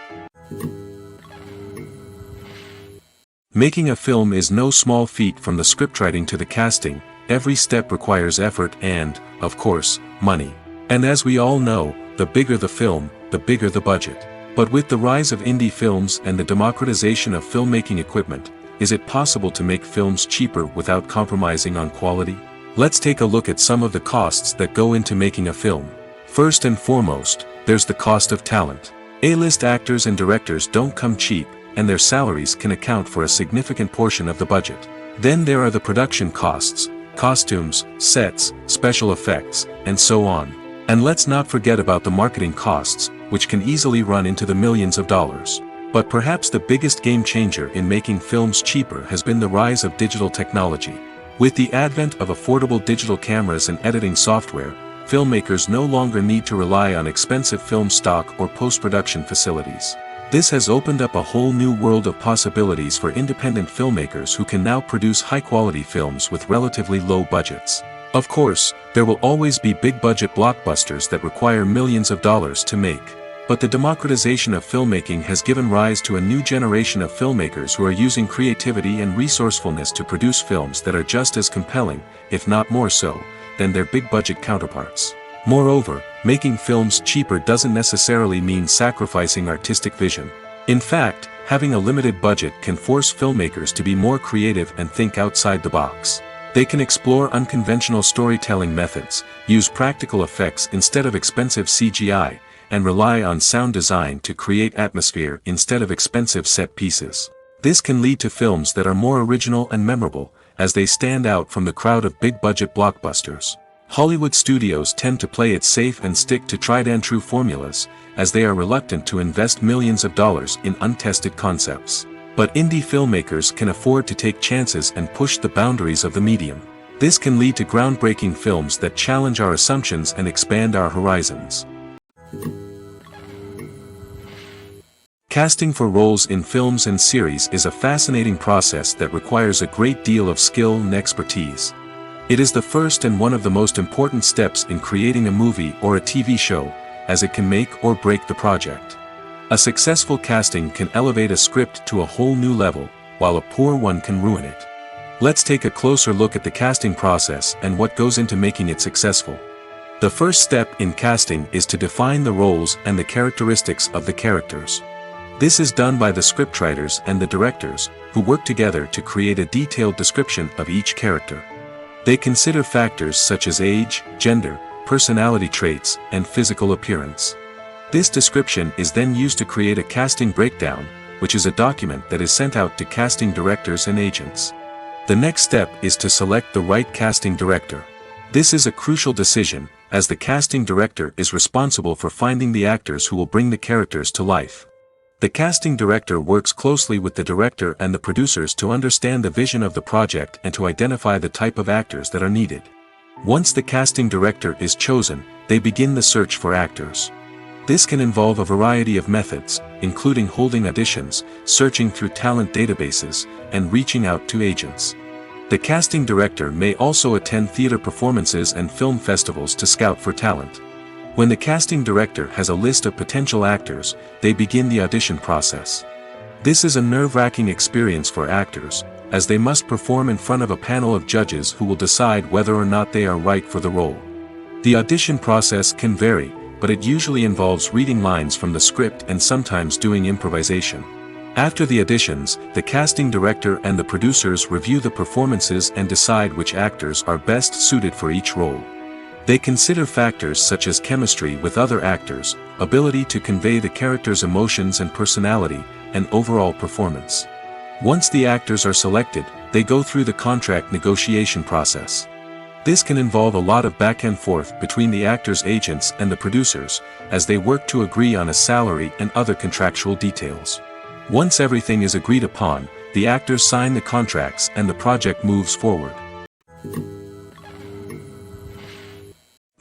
Making a film is no small feat. From the scriptwriting to the casting, every step requires effort and, of course, money. And as we all know, the bigger the film, the bigger the budget. But with the rise of indie films and the democratization of filmmaking equipment, is it possible to make films cheaper without compromising on quality? Let's take a look at some of the costs that go into making a film. First and foremost, there's the cost of talent. A-list actors and directors don't come cheap, and their salaries can account for a significant portion of the budget. Then there are the production costs, costumes, sets, special effects, and so on. And let's not forget about the marketing costs, which can easily run into the millions of dollars. But perhaps the biggest game changer in making films cheaper has been the rise of digital technology. With the advent of affordable digital cameras and editing software, filmmakers no longer need to rely on expensive film stock or post-production facilities. This has opened up a whole new world of possibilities for independent filmmakers who can now produce high-quality films with relatively low budgets. Of course, there will always be big-budget blockbusters that require millions of dollars to make. But the democratization of filmmaking has given rise to a new generation of filmmakers who are using creativity and resourcefulness to produce films that are just as compelling, if not more so, than their big-budget counterparts. Moreover, making films cheaper doesn't necessarily mean sacrificing artistic vision. In fact, having a limited budget can force filmmakers to be more creative and think outside the box. They can explore unconventional storytelling methods, use practical effects instead of expensive CGI, and rely on sound design to create atmosphere instead of expensive set pieces. This can lead to films that are more original and memorable, as they stand out from the crowd of big-budget blockbusters. Hollywood studios tend to play it safe and stick to tried-and-true formulas, as they are reluctant to invest millions of dollars in untested concepts. But indie filmmakers can afford to take chances and push the boundaries of the medium. This can lead to groundbreaking films that challenge our assumptions and expand our horizons. Casting for roles in films and series is a fascinating process that requires a great deal of skill and expertise. It is the first and one of the most important steps in creating a movie or a TV show, as it can make or break the project. A successful casting can elevate a script to a whole new level, while a poor one can ruin it. Let's take a closer look at the casting process and what goes into making it successful. The first step in casting is to define the roles and the characteristics of the characters. This is done by the scriptwriters and the directors, who work together to create a detailed description of each character. They consider factors such as age, gender, personality traits, and physical appearance. This description is then used to create a casting breakdown, which is a document that is sent out to casting directors and agents. The next step is to select the right casting director. This is a crucial decision, as the casting director is responsible for finding the actors who will bring the characters to life. The casting director works closely with the director and the producers to understand the vision of the project and to identify the type of actors that are needed. Once the casting director is chosen, they begin the search for actors. This can involve a variety of methods, including holding auditions, searching through talent databases, and reaching out to agents. The casting director may also attend theater performances and film festivals to scout for talent. When the casting director has a list of potential actors, they begin the audition process. This is a nerve-wracking experience for actors, as they must perform in front of a panel of judges who will decide whether or not they are right for the role. The audition process can vary, but it usually involves reading lines from the script and sometimes doing improvisation. After the auditions, the casting director and the producers review the performances and decide which actors are best suited for each role. They consider factors such as chemistry with other actors, ability to convey the character's emotions and personality, and overall performance. Once the actors are selected, they go through the contract negotiation process. This can involve a lot of back and forth between the actors' agents and the producers, as they work to agree on a salary and other contractual details. Once everything is agreed upon, the actors sign the contracts and the project moves forward.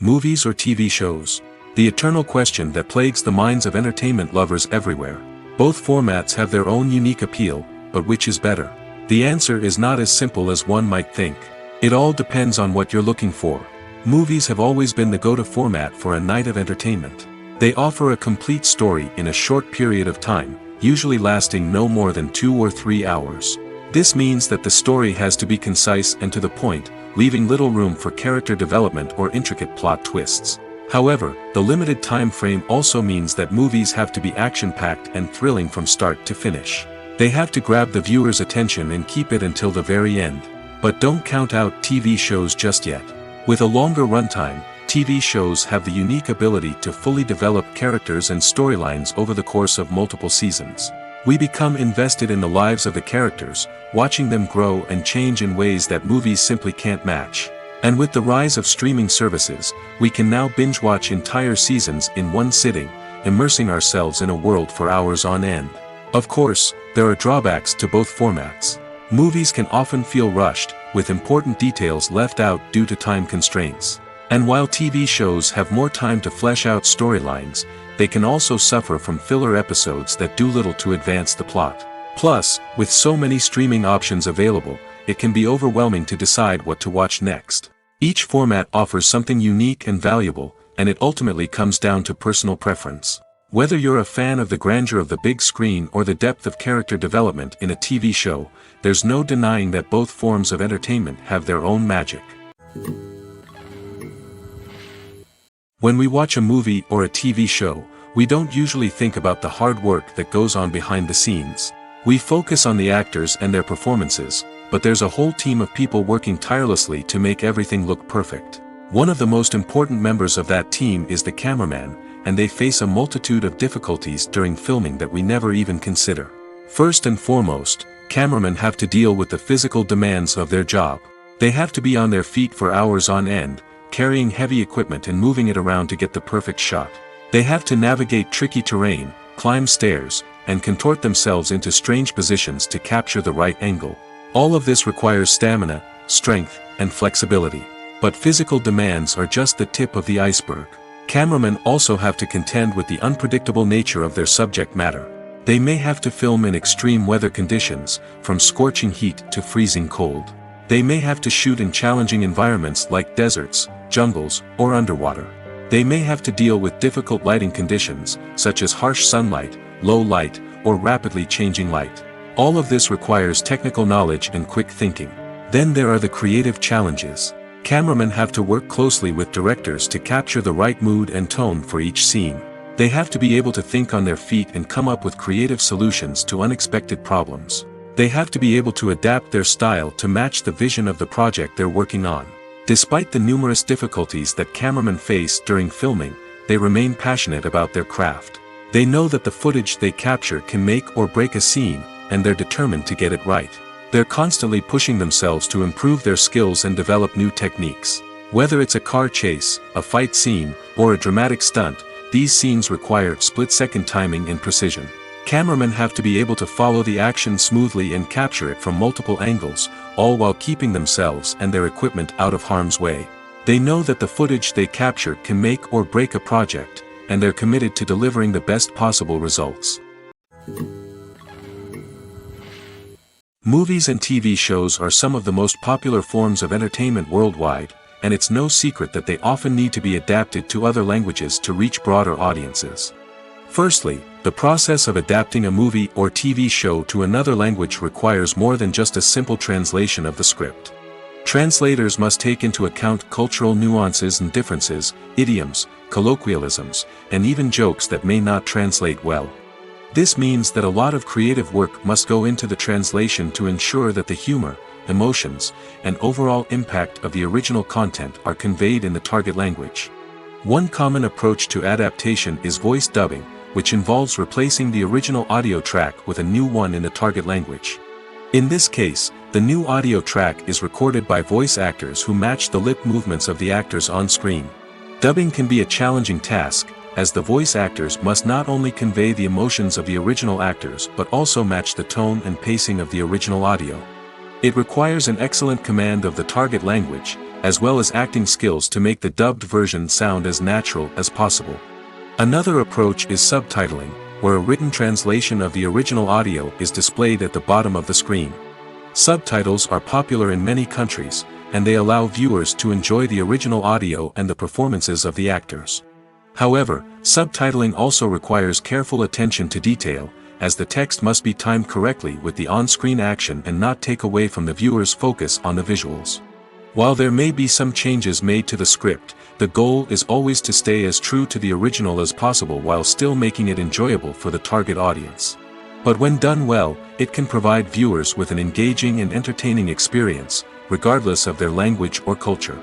Movies or TV shows? The eternal question that plagues the minds of entertainment lovers everywhere. Both formats have their own unique appeal, but which is better? The answer is not as simple as one might think. It all depends on what you're looking for. Movies have always been the go-to format for a night of entertainment. They offer a complete story in a short period of time, usually lasting no more than 2 or 3 hours. This means that the story has to be concise and to the point, leaving little room for character development or intricate plot twists. However, the limited time frame also means that movies have to be action-packed and thrilling from start to finish. They have to grab the viewer's attention and keep it until the very end. But don't count out TV shows just yet. With a longer runtime, TV shows have the unique ability to fully develop characters and storylines over the course of multiple seasons. We become invested in the lives of the characters, watching them grow and change in ways that movies simply can't match. And with the rise of streaming services, we can now binge-watch entire seasons in one sitting, immersing ourselves in a world for hours on end. Of course, there are drawbacks to both formats. Movies can often feel rushed, with important details left out due to time constraints. And while TV shows have more time to flesh out storylines, they can also suffer from filler episodes that do little to advance the plot. Plus, with so many streaming options available, it can be overwhelming to decide what to watch next. Each format offers something unique and valuable, and it ultimately comes down to personal preference. Whether you're a fan of the grandeur of the big screen or the depth of character development in a TV show, there's no denying that both forms of entertainment have their own magic. When we watch a movie or a TV show, we don't usually think about the hard work that goes on behind the scenes. We focus on the actors and their performances, but there's a whole team of people working tirelessly to make everything look perfect. One of the most important members of that team is the cameraman, and they face a multitude of difficulties during filming that we never even consider. First and foremost, cameramen have to deal with the physical demands of their job. They have to be on their feet for hours on end, carrying heavy equipment and moving it around to get the perfect shot. They have to navigate tricky terrain, climb stairs, and contort themselves into strange positions to capture the right angle. All of this requires stamina, strength, and flexibility. But physical demands are just the tip of the iceberg. Cameramen also have to contend with the unpredictable nature of their subject matter. They may have to film in extreme weather conditions, from scorching heat to freezing cold. They may have to shoot in challenging environments like deserts, jungles, or underwater. They may have to deal with difficult lighting conditions, such as harsh sunlight, low light, or rapidly changing light. All of this requires technical knowledge and quick thinking. Then there are the creative challenges. Cameramen have to work closely with directors to capture the right mood and tone for each scene. They have to be able to think on their feet and come up with creative solutions to unexpected problems. They have to be able to adapt their style to match the vision of the project they're working on. Despite the numerous difficulties that cameramen face during filming, they remain passionate about their craft. They know that the footage they capture can make or break a scene, and they're determined to get it right. They're constantly pushing themselves to improve their skills and develop new techniques. Whether it's a car chase, a fight scene, or a dramatic stunt, these scenes require split-second timing and precision. Cameramen have to be able to follow the action smoothly and capture it from multiple angles, all while keeping themselves and their equipment out of harm's way. They know that the footage they capture can make or break a project, and they're committed to delivering the best possible results. Movies and TV shows are some of the most popular forms of entertainment worldwide, and it's no secret that they often need to be adapted to other languages to reach broader audiences. Firstly, the process of adapting a movie or TV show to another language requires more than just a simple translation of the script. Translators must take into account cultural nuances and differences, idioms, colloquialisms, and even jokes that may not translate well. This means that a lot of creative work must go into the translation to ensure that the humor, emotions, and overall impact of the original content are conveyed in the target language. One common approach to adaptation is voice dubbing, which involves replacing the original audio track with a new one in the target language. In this case, the new audio track is recorded by voice actors who match the lip movements of the actors on screen. Dubbing can be a challenging task, as the voice actors must not only convey the emotions of the original actors but also match the tone and pacing of the original audio. It requires an excellent command of the target language, as well as acting skills to make the dubbed version sound as natural as possible. Another approach is subtitling, where a written translation of the original audio is displayed at the bottom of the screen. Subtitles are popular in many countries, and they allow viewers to enjoy the original audio and the performances of the actors. However, subtitling also requires careful attention to detail, as the text must be timed correctly with the on-screen action and not take away from the viewer's focus on the visuals. While there may be some changes made to the script, the goal is always to stay as true to the original as possible while still making it enjoyable for the target audience. But when done well, it can provide viewers with an engaging and entertaining experience, regardless of their language or culture.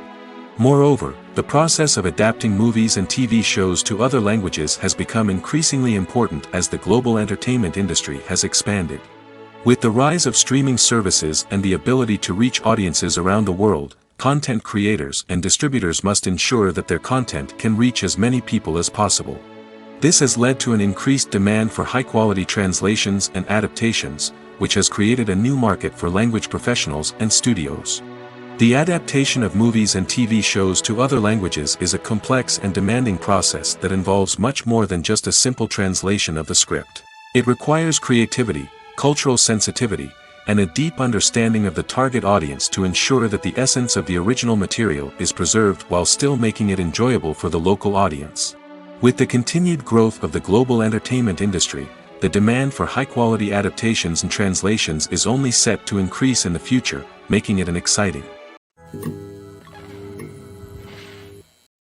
Moreover, the process of adapting movies and TV shows to other languages has become increasingly important as the global entertainment industry has expanded. With the rise of streaming services and the ability to reach audiences around the world, content creators and distributors must ensure that their content can reach as many people as possible. This has led to an increased demand for high-quality translations and adaptations, which has created a new market for language professionals and studios. The adaptation of movies and TV shows to other languages is a complex and demanding process that involves much more than just a simple translation of the script. It requires creativity, cultural sensitivity, and a deep understanding of the target audience to ensure that the essence of the original material is preserved while still making it enjoyable for the local audience. With the continued growth of the global entertainment industry, the demand for high-quality adaptations and translations is only set to increase in the future, making it an exciting.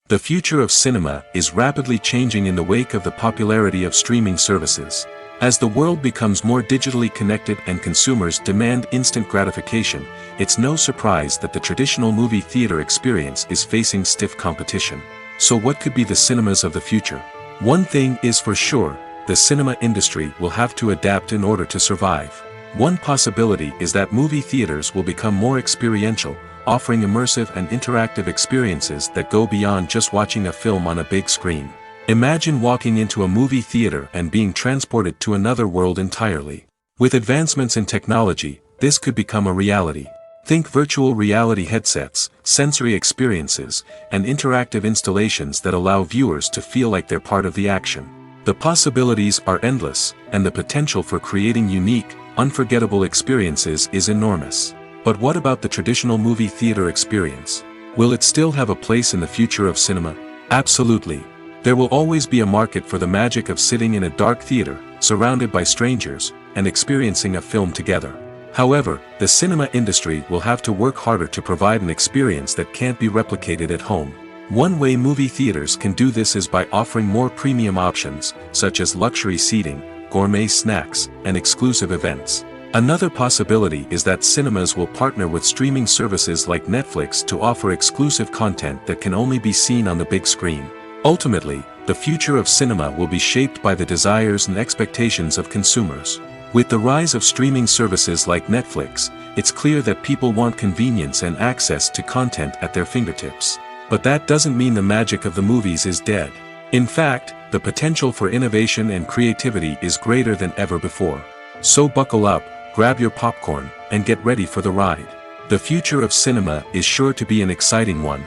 The future of cinema is rapidly changing in the wake of the popularity of streaming services. As the world becomes more digitally connected and consumers demand instant gratification, it's no surprise that the traditional movie theater experience is facing stiff competition. So what could be the cinemas of the future? One thing is for sure, the cinema industry will have to adapt in order to survive. One possibility is that movie theaters will become more experiential, offering immersive and interactive experiences that go beyond just watching a film on a big screen. Imagine walking into a movie theater and being transported to another world entirely. With advancements in technology, this could become a reality. Think virtual reality headsets, sensory experiences, and interactive installations that allow viewers to feel like they're part of the action. The possibilities are endless, and the potential for creating unique, unforgettable experiences is enormous. But what about the traditional movie theater experience? Will it still have a place in the future of cinema? Absolutely. There will always be a market for the magic of sitting in a dark theater, surrounded by strangers, and experiencing a film together. However, the cinema industry will have to work harder to provide an experience that can't be replicated at home. One way movie theaters can do this is by offering more premium options, such as luxury seating, gourmet snacks, and exclusive events. Another possibility is that cinemas will partner with streaming services like Netflix to offer exclusive content that can only be seen on the big screen. Ultimately, the future of cinema will be shaped by the desires and expectations of consumers. With the rise of streaming services like Netflix, it's clear that people want convenience and access to content at their fingertips. But that doesn't mean the magic of the movies is dead. In fact, the potential for innovation and creativity is greater than ever before. So buckle up, grab your popcorn, and get ready for the ride. The future of cinema is sure to be an exciting one.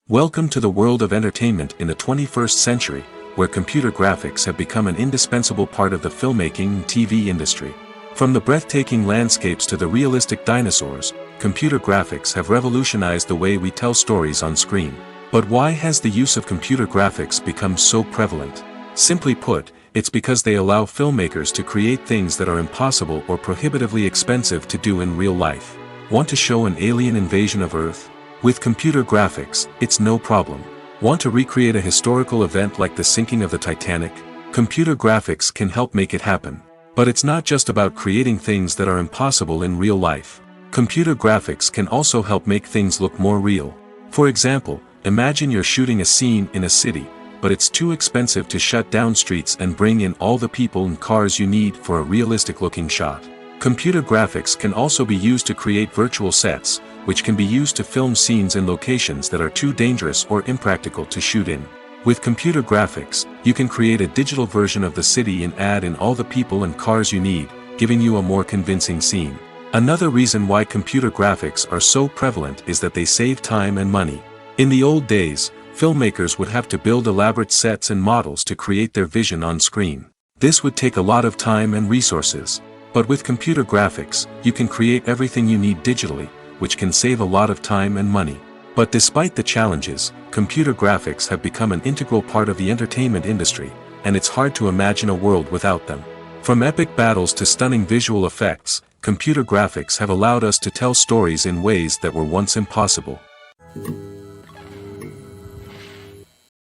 Welcome to the world of entertainment in the 21st century, where computer graphics have become an indispensable part of the filmmaking and TV industry. From the breathtaking landscapes to the realistic dinosaurs, computer graphics have revolutionized the way we tell stories on screen. But why has the use of computer graphics become so prevalent? Simply put, it's because they allow filmmakers to create things that are impossible or prohibitively expensive to do in real life. Want to show an alien invasion of Earth? With computer graphics, it's no problem. Want to recreate a historical event like the sinking of the Titanic? Computer graphics can help make it happen. But it's not just about creating things that are impossible in real life. Computer graphics can also help make things look more real. For example, imagine you're shooting a scene in a city, but it's too expensive to shut down streets and bring in all the people and cars you need for a realistic-looking shot. Computer graphics can also be used to create virtual sets, which can be used to film scenes in locations that are too dangerous or impractical to shoot in. With computer graphics, you can create a digital version of the city and add in all the people and cars you need, giving you a more convincing scene. Another reason why computer graphics are so prevalent is that they save time and money. In the old days, filmmakers would have to build elaborate sets and models to create their vision on screen. This would take a lot of time and resources. But with computer graphics, you can create everything you need digitally, which can save a lot of time and money. But despite the challenges, computer graphics have become an integral part of the entertainment industry, and it's hard to imagine a world without them. From epic battles to stunning visual effects, computer graphics have allowed us to tell stories in ways that were once impossible.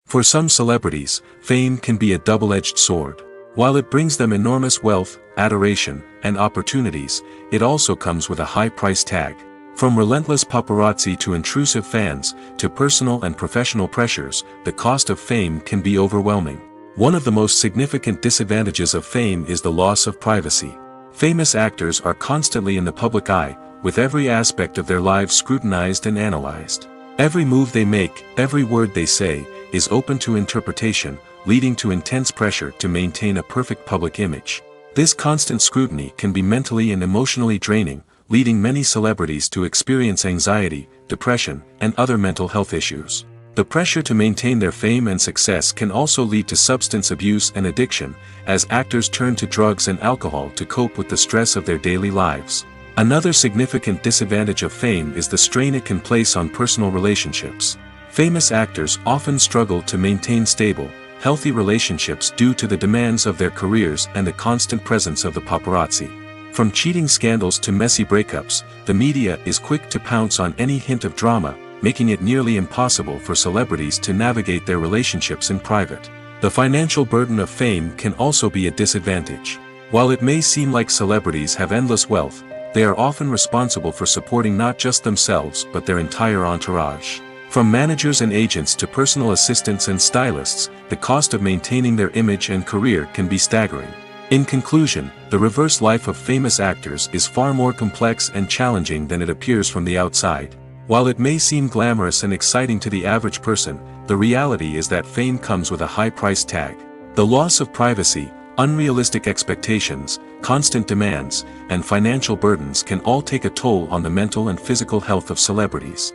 For some celebrities, fame can be a double-edged sword. While it brings them enormous wealth, adoration, and opportunities, it also comes with a high price tag. From relentless paparazzi to intrusive fans, to personal and professional pressures, the cost of fame can be overwhelming. One of the most significant disadvantages of fame is the loss of privacy. Famous actors are constantly in the public eye, with every aspect of their lives scrutinized and analyzed. Every move they make, every word they say, is open to interpretation, leading to intense pressure to maintain a perfect public image. This constant scrutiny can be mentally and emotionally draining, leading many celebrities to experience anxiety, depression, and other mental health issues. The pressure to maintain their fame and success can also lead to substance abuse and addiction, as actors turn to drugs and alcohol to cope with the stress of their daily lives. Another significant disadvantage of fame is the strain it can place on personal relationships. Famous actors often struggle to maintain stable, healthy relationships due to the demands of their careers and the constant presence of the paparazzi. From cheating scandals to messy breakups, the media is quick to pounce on any hint of drama, making it nearly impossible for celebrities to navigate their relationships in private. The financial burden of fame can also be a disadvantage. While it may seem like celebrities have endless wealth, they are often responsible for supporting not just themselves but their entire entourage. From managers and agents to personal assistants and stylists, the cost of maintaining their image and career can be staggering. In conclusion, the reverse life of famous actors is far more complex and challenging than it appears from the outside. While it may seem glamorous and exciting to the average person, the reality is that fame comes with a high price tag. The loss of privacy, unrealistic expectations, constant demands, and financial burdens can all take a toll on the mental and physical health of celebrities.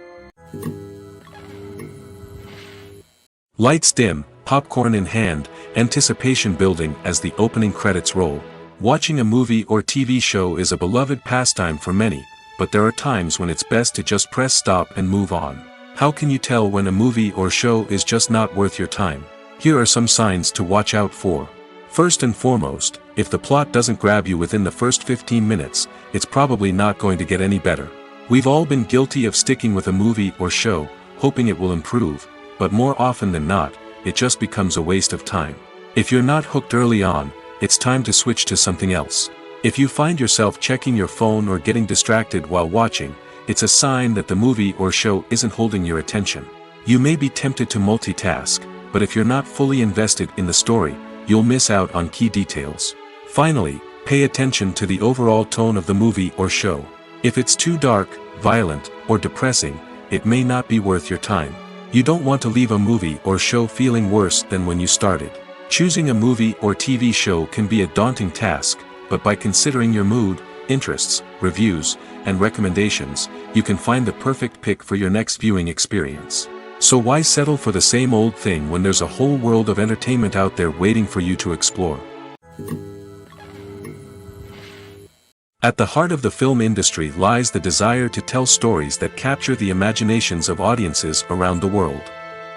Lights dim, popcorn in hand, anticipation building as the opening credits roll. Watching a movie or TV show is a beloved pastime for many, but there are times when it's best to just press stop and move on. How can you tell when a movie or show is just not worth your time? Here are some signs to watch out for. First and foremost, if the plot doesn't grab you within the first 15 minutes, it's probably not going to get any better. We've all been guilty of sticking with a movie or show, hoping it will improve, but more often than not, it just becomes a waste of time. If you're not hooked early on, it's time to switch to something else. If you find yourself checking your phone or getting distracted while watching, it's a sign that the movie or show isn't holding your attention. You may be tempted to multitask, but if you're not fully invested in the story, you'll miss out on key details. Finally, pay attention to the overall tone of the movie or show. If it's too dark, violent, or depressing, it may not be worth your time. You don't want to leave a movie or show feeling worse than when you started. Choosing a movie or TV show can be a daunting task, but by considering your mood, interests, reviews, and recommendations, you can find the perfect pick for your next viewing experience. So why settle for the same old thing when there's a whole world of entertainment out there waiting for you to explore? At the heart of the film industry lies the desire to tell stories that capture the imaginations of audiences around the world.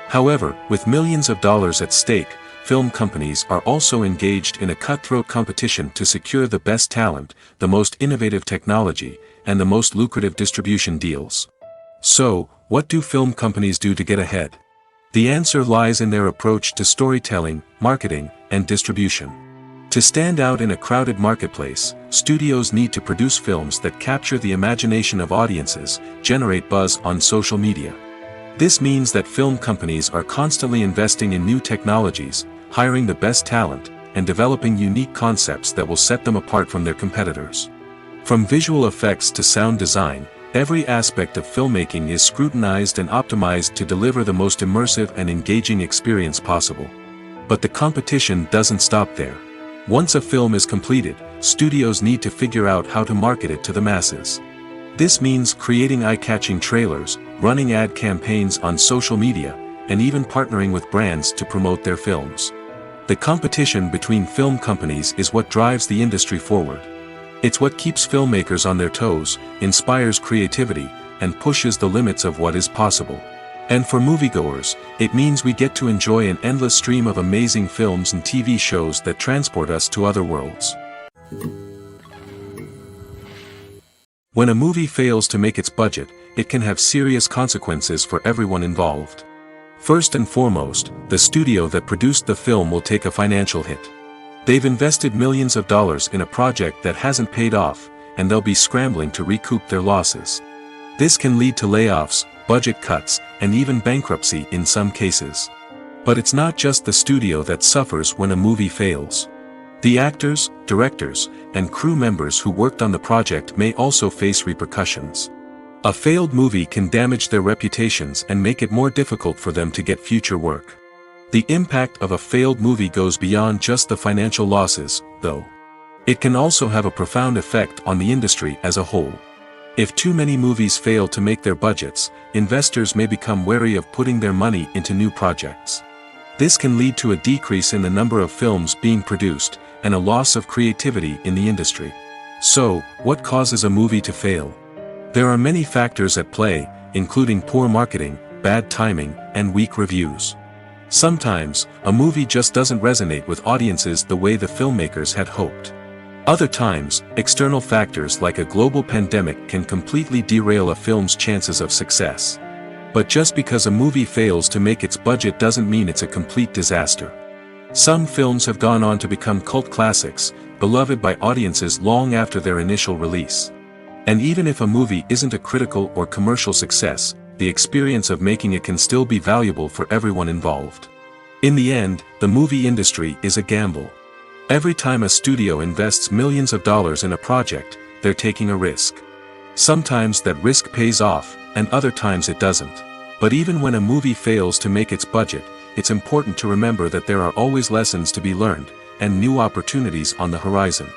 However, with millions of dollars at stake, film companies are also engaged in a cutthroat competition to secure the best talent, the most innovative technology, and the most lucrative distribution deals. So, what do film companies do to get ahead? The answer lies in their approach to storytelling, marketing, and distribution. To stand out in a crowded marketplace, studios need to produce films that capture the imagination of audiences, generate buzz on social media. This means that film companies are constantly investing in new technologies, hiring the best talent, and developing unique concepts that will set them apart from their competitors. From visual effects to sound design, every aspect of filmmaking is scrutinized and optimized to deliver the most immersive and engaging experience possible. But the competition doesn't stop there. Once a film is completed, studios need to figure out how to market it to the masses. This means creating eye-catching trailers, running ad campaigns on social media, and even partnering with brands to promote their films. The competition between film companies is what drives the industry forward. It's what keeps filmmakers on their toes, inspires creativity, and pushes the limits of what is possible. And for moviegoers, it means we get to enjoy an endless stream of amazing films and TV shows that transport us to other worlds. When a movie fails to make its budget, it can have serious consequences for everyone involved. First and foremost, the studio that produced the film will take a financial hit. They've invested millions of dollars in a project that hasn't paid off, and they'll be scrambling to recoup their losses. This can lead to layoffs, budget cuts, and even bankruptcy in some cases. But it's not just the studio that suffers when a movie fails. The actors, directors, and crew members who worked on the project may also face repercussions. A failed movie can damage their reputations and make it more difficult for them to get future work. The impact of a failed movie goes beyond just the financial losses, though. It can also have a profound effect on the industry as a whole. If too many movies fail to make their budgets, investors may become wary of putting their money into new projects. This can lead to a decrease in the number of films being produced, and a loss of creativity in the industry. So, what causes a movie to fail? There are many factors at play, including poor marketing, bad timing, and weak reviews. Sometimes, a movie just doesn't resonate with audiences the way the filmmakers had hoped. Other times, external factors like a global pandemic can completely derail a film's chances of success. But just because a movie fails to make its budget doesn't mean it's a complete disaster. Some films have gone on to become cult classics, beloved by audiences long after their initial release. And even if a movie isn't a critical or commercial success, the experience of making it can still be valuable for everyone involved. In the end, the movie industry is a gamble. Every time a studio invests millions of dollars in a project, they're taking a risk. Sometimes that risk pays off, and other times it doesn't. But even when a movie fails to make its budget, it's important to remember that there are always lessons to be learned, and new opportunities on the horizon.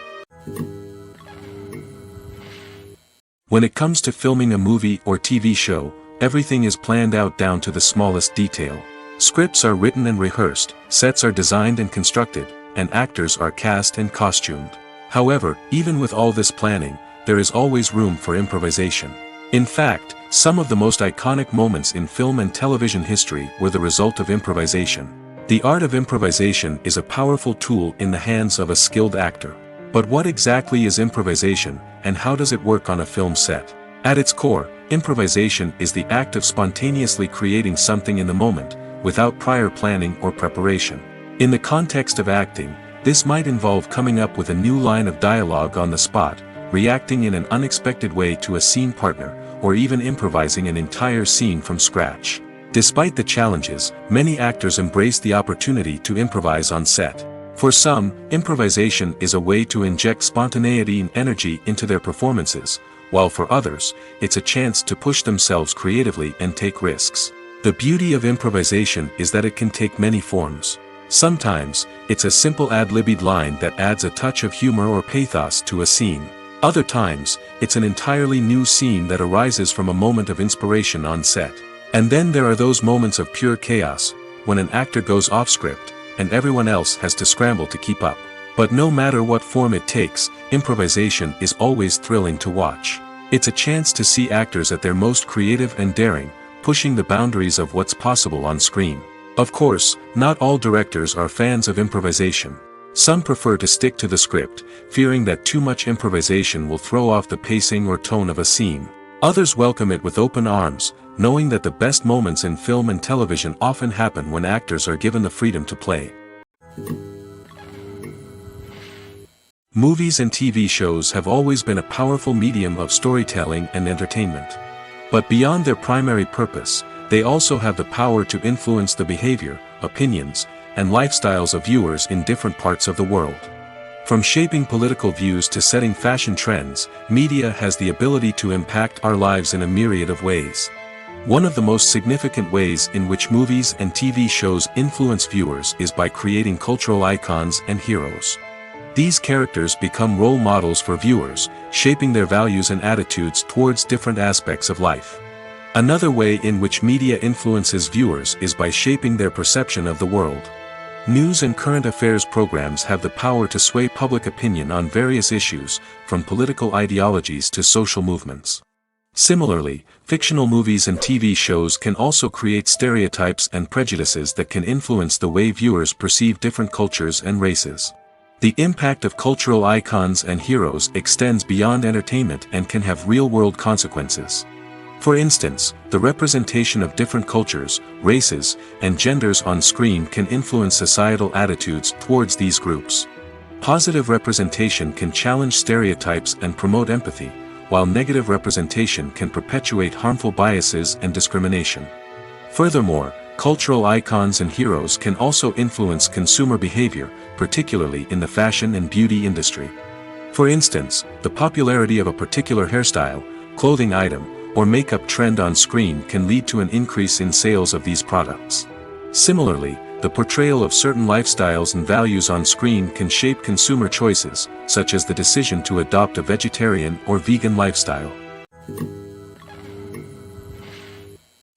When it comes to filming a movie or TV show, everything is planned out down to the smallest detail. Scripts are written and rehearsed, sets are designed and constructed, and actors are cast and costumed. However, even with all this planning, there is always room for improvisation. In fact, some of the most iconic moments in film and television history were the result of improvisation. The art of improvisation is a powerful tool in the hands of a skilled actor. But what exactly is improvisation, and how does it work on a film set? At its core, improvisation is the act of spontaneously creating something in the moment, without prior planning or preparation. In the context of acting, this might involve coming up with a new line of dialogue on the spot, reacting in an unexpected way to a scene partner, or even improvising an entire scene from scratch. Despite the challenges, many actors embrace the opportunity to improvise on set. For some, improvisation is a way to inject spontaneity and energy into their performances, while for others, it's a chance to push themselves creatively and take risks. The beauty of improvisation is that it can take many forms. Sometimes, it's a simple ad-libbed line that adds a touch of humor or pathos to a scene. Other times, it's an entirely new scene that arises from a moment of inspiration on set. And then there are those moments of pure chaos, when an actor goes off script, and everyone else has to scramble to keep up. But no matter what form it takes, improvisation is always thrilling to watch. It's a chance to see actors at their most creative and daring, pushing the boundaries of what's possible on screen. Of course, not all directors are fans of improvisation. Some prefer to stick to the script, fearing that too much improvisation will throw off the pacing or tone of a scene. Others welcome it with open arms, knowing that the best moments in film and television often happen when actors are given the freedom to play. Movies and TV shows have always been a powerful medium of storytelling and entertainment. But beyond their primary purpose, they also have the power to influence the behavior, opinions, and lifestyles of viewers in different parts of the world. From shaping political views to setting fashion trends, media has the ability to impact our lives in a myriad of ways. One of the most significant ways in which movies and TV shows influence viewers is by creating cultural icons and heroes. These characters become role models for viewers, shaping their values and attitudes towards different aspects of life. Another way in which media influences viewers is by shaping their perception of the world. News and current affairs programs have the power to sway public opinion on various issues, from political ideologies to social movements. Similarly, fictional movies and TV shows can also create stereotypes and prejudices that can influence the way viewers perceive different cultures and races. The impact of cultural icons and heroes extends beyond entertainment and can have real-world consequences. For instance, the representation of different cultures, races, and genders on screen can influence societal attitudes towards these groups. Positive representation can challenge stereotypes and promote empathy, while negative representation can perpetuate harmful biases and discrimination. Furthermore, cultural icons and heroes can also influence consumer behavior, particularly in the fashion and beauty industry. For instance, the popularity of a particular hairstyle, clothing item, or makeup trend on screen can lead to an increase in sales of these products. Similarly, the portrayal of certain lifestyles and values on screen can shape consumer choices, such as the decision to adopt a vegetarian or vegan lifestyle.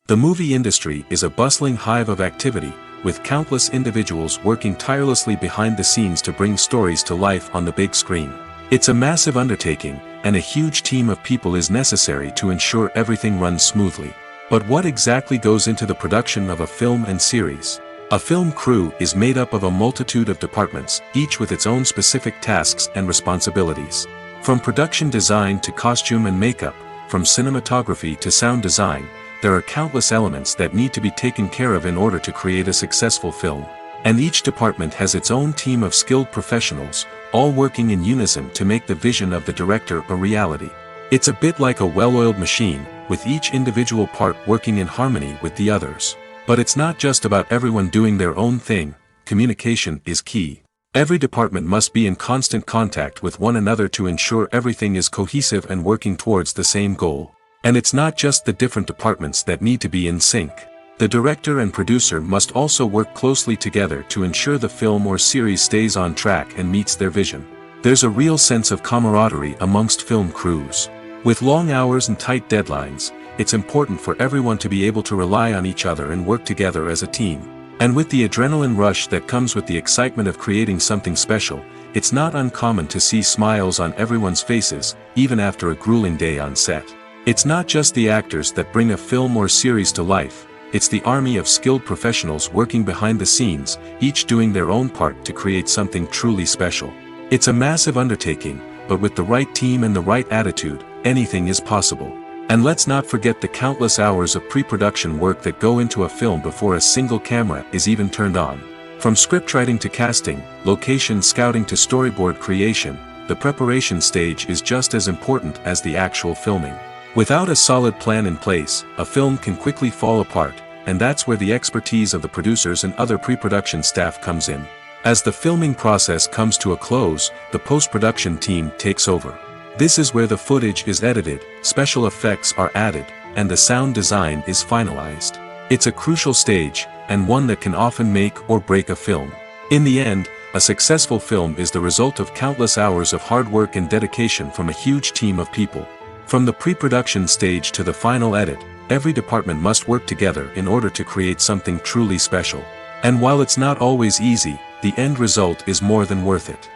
The movie industry is a bustling hive of activity, with countless individuals working tirelessly behind the scenes to bring stories to life on the big screen. It's a massive undertaking, and a huge team of people is necessary to ensure everything runs smoothly. But what exactly goes into the production of a film and series? A film crew is made up of a multitude of departments, each with its own specific tasks and responsibilities. From production design to costume and makeup, from cinematography to sound design, there are countless elements that need to be taken care of in order to create a successful film. And each department has its own team of skilled professionals, all working in unison to make the vision of the director a reality. It's a bit like a well-oiled machine, with each individual part working in harmony with the others. But it's not just about everyone doing their own thing. Communication is key. Every department must be in constant contact with one another to ensure everything is cohesive and working towards the same goal. And it's not just the different departments that need to be in sync. The director and producer must also work closely together to ensure the film or series stays on track and meets their vision. There's a real sense of camaraderie amongst film crews. With long hours and tight deadlines, it's important for everyone to be able to rely on each other and work together as a team. And with the adrenaline rush that comes with the excitement of creating something special, it's not uncommon to see smiles on everyone's faces, even after a grueling day on set. It's not just the actors that bring a film or series to life. It's the army of skilled professionals working behind the scenes, each doing their own part to create something truly special. It's a massive undertaking, but with the right team and the right attitude, anything is possible. And let's not forget the countless hours of pre-production work that go into a film before a single camera is even turned on. From scriptwriting to casting, location scouting to storyboard creation, the preparation stage is just as important as the actual filming. Without a solid plan in place, a film can quickly fall apart, and that's where the expertise of the producers and other pre-production staff comes in. As the filming process comes to a close, the post-production team takes over. This is where the footage is edited, special effects are added, and the sound design is finalized. It's a crucial stage, and one that can often make or break a film. In the end, a successful film is the result of countless hours of hard work and dedication from a huge team of people. From the pre-production stage to the final edit, Every department must work together in order to create something truly special. And while it's not always easy, the end result is more than worth it.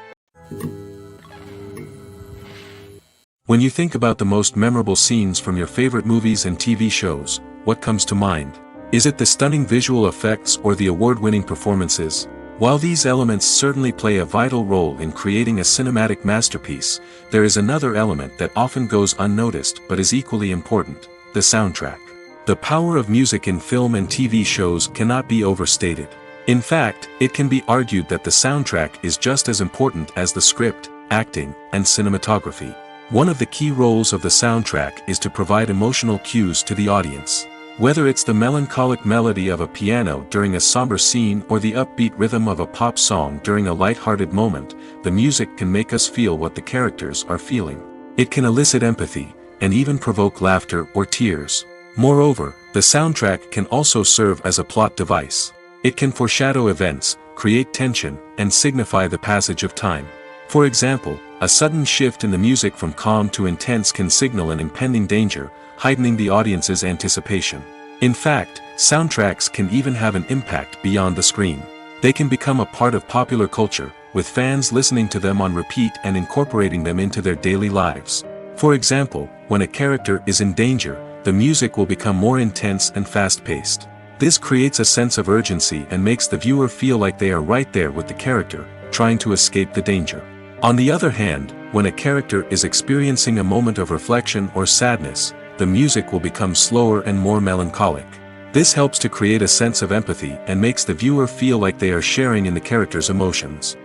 When you think about the most memorable scenes from your favorite movies and TV shows, what comes to mind? Is it the stunning visual effects or the award-winning performances? While these elements certainly play a vital role in creating a cinematic masterpiece, there is another element that often goes unnoticed but is equally important: the soundtrack. The power of music in film and TV shows cannot be overstated. In fact, it can be argued that the soundtrack is just as important as the script, acting, and cinematography. One of the key roles of the soundtrack is to provide emotional cues to the audience. Whether it's the melancholic melody of a piano during a somber scene or the upbeat rhythm of a pop song during a light-hearted moment, the music can make us feel what the characters are feeling. It can elicit empathy, and even provoke laughter or tears. Moreover, the soundtrack can also serve as a plot device. It can foreshadow events, create tension, and signify the passage of time. For example, a sudden shift in the music from calm to intense can signal an impending danger, heightening the audience's anticipation. In fact, soundtracks can even have an impact beyond the screen. They can become a part of popular culture, with fans listening to them on repeat and incorporating them into their daily lives. For example, when a character is in danger, the music will become more intense and fast-paced. This creates a sense of urgency and makes the viewer feel like they are right there with the character, trying to escape the danger. On the other hand, when a character is experiencing a moment of reflection or sadness, the music will become slower and more melancholic. This helps to create a sense of empathy and makes the viewer feel like they are sharing in the character's emotions.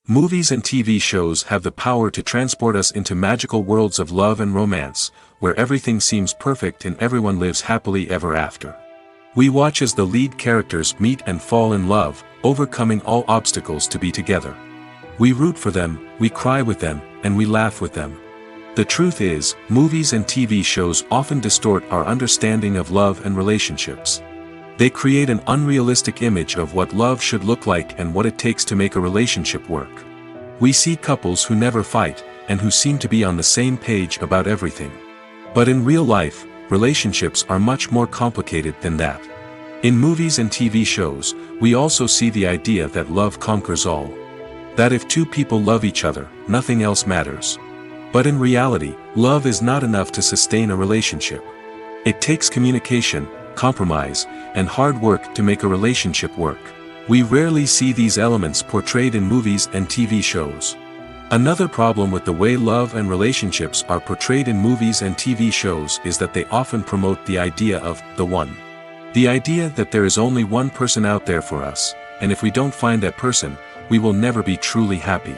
Movies and TV shows have the power to transport us into magical worlds of love and romance, where everything seems perfect and everyone lives happily ever after. We watch as the lead characters meet and fall in love, overcoming all obstacles to be together. We root for them, we cry with them, and we laugh with them. The truth is, movies and TV shows often distort our understanding of love and relationships. They create an unrealistic image of what love should look like and what it takes to make a relationship work. We see couples who never fight, and who seem to be on the same page about everything. But in real life, relationships are much more complicated than that. In movies and TV shows, we also see the idea that love conquers all. That if two people love each other, nothing else matters. But in reality, love is not enough to sustain a relationship. It takes communication, compromise, and hard work to make a relationship work. We rarely see these elements portrayed in movies and TV shows. Another problem with the way love and relationships are portrayed in movies and TV shows is that they often promote the idea of the one. The idea that there is only one person out there for us, and if we don't find that person, we will never be truly happy.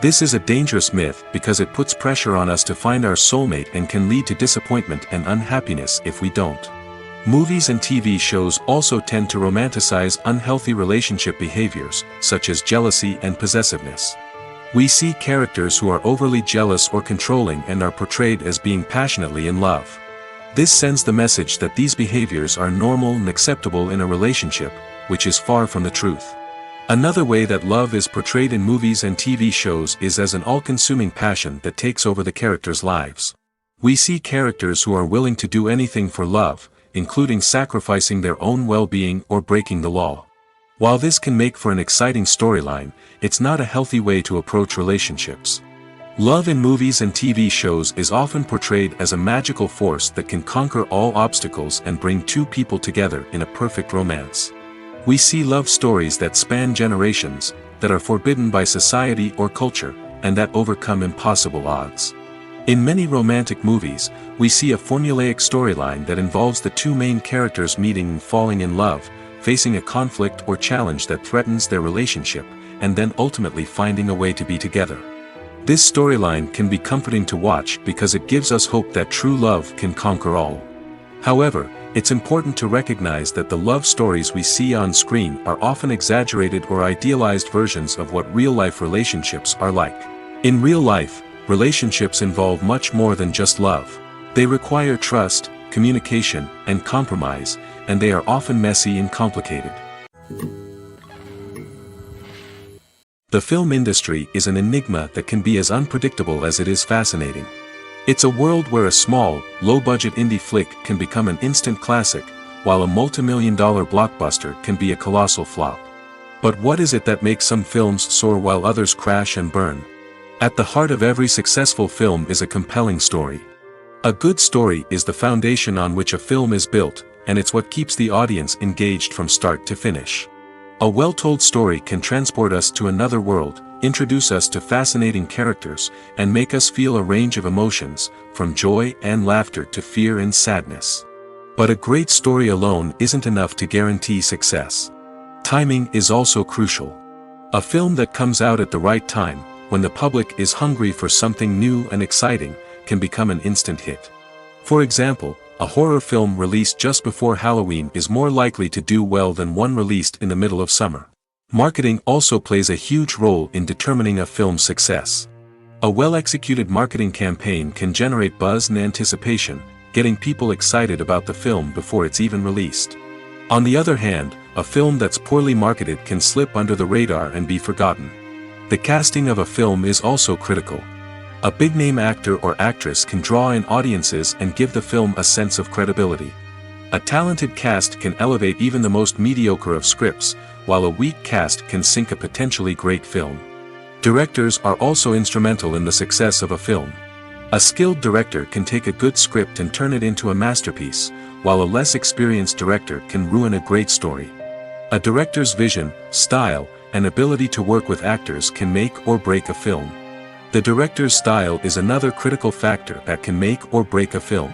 This is a dangerous myth because it puts pressure on us to find our soulmate and can lead to disappointment and unhappiness if we don't. Movies and TV shows also tend to romanticize unhealthy relationship behaviors, such as jealousy and possessiveness. We see characters who are overly jealous or controlling and are portrayed as being passionately in love. This sends the message that these behaviors are normal and acceptable in a relationship, which is far from the truth. Another way that love is portrayed in movies and TV shows is as an all-consuming passion that takes over the characters' lives. We see characters who are willing to do anything for love, including sacrificing their own well-being or breaking the law. While this can make for an exciting storyline, it's not a healthy way to approach relationships. Love in movies and TV shows is often portrayed as a magical force that can conquer all obstacles and bring two people together in a perfect romance. We see love stories that span generations, that are forbidden by society or culture, and that overcome impossible odds. In many romantic movies, we see a formulaic storyline that involves the two main characters meeting and falling in love, facing a conflict or challenge that threatens their relationship, and then ultimately finding a way to be together. This storyline can be comforting to watch because it gives us hope that true love can conquer all. However, it's important to recognize that the love stories we see on screen are often exaggerated or idealized versions of what real-life relationships are like. In real life, relationships involve much more than just love. They require trust, communication, and compromise, and they are often messy and complicated. The film industry is an enigma that can be as unpredictable as it is fascinating. It's a world where a small, low-budget indie flick can become an instant classic, while a multi-million-dollar blockbuster can be a colossal flop. But what is it that makes some films soar while others crash and burn? At the heart of every successful film is a compelling story. A good story is the foundation on which a film is built, and it's what keeps the audience engaged from start to finish. A well-told story can transport us to another world, introduce us to fascinating characters, and make us feel a range of emotions, from joy and laughter to fear and sadness. But a great story alone isn't enough to guarantee success. Timing is also crucial. A film that comes out at the right time, when the public is hungry for something new and exciting, can become an instant hit. For example, a horror film released just before Halloween is more likely to do well than one released in the middle of summer. Marketing also plays a huge role in determining a film's success. A well-executed marketing campaign can generate buzz and anticipation, getting people excited about the film before it's even released. On the other hand, a film that's poorly marketed can slip under the radar and be forgotten. The casting of a film is also critical. A big-name actor or actress can draw in audiences and give the film a sense of credibility. A talented cast can elevate even the most mediocre of scripts, while a weak cast can sink a potentially great film. Directors are also instrumental in the success of a film. A skilled director can take a good script and turn it into a masterpiece, while a less experienced director can ruin a great story. A director's vision, style, and ability to work with actors can make or break a film. The director's style is another critical factor that can make or break a film.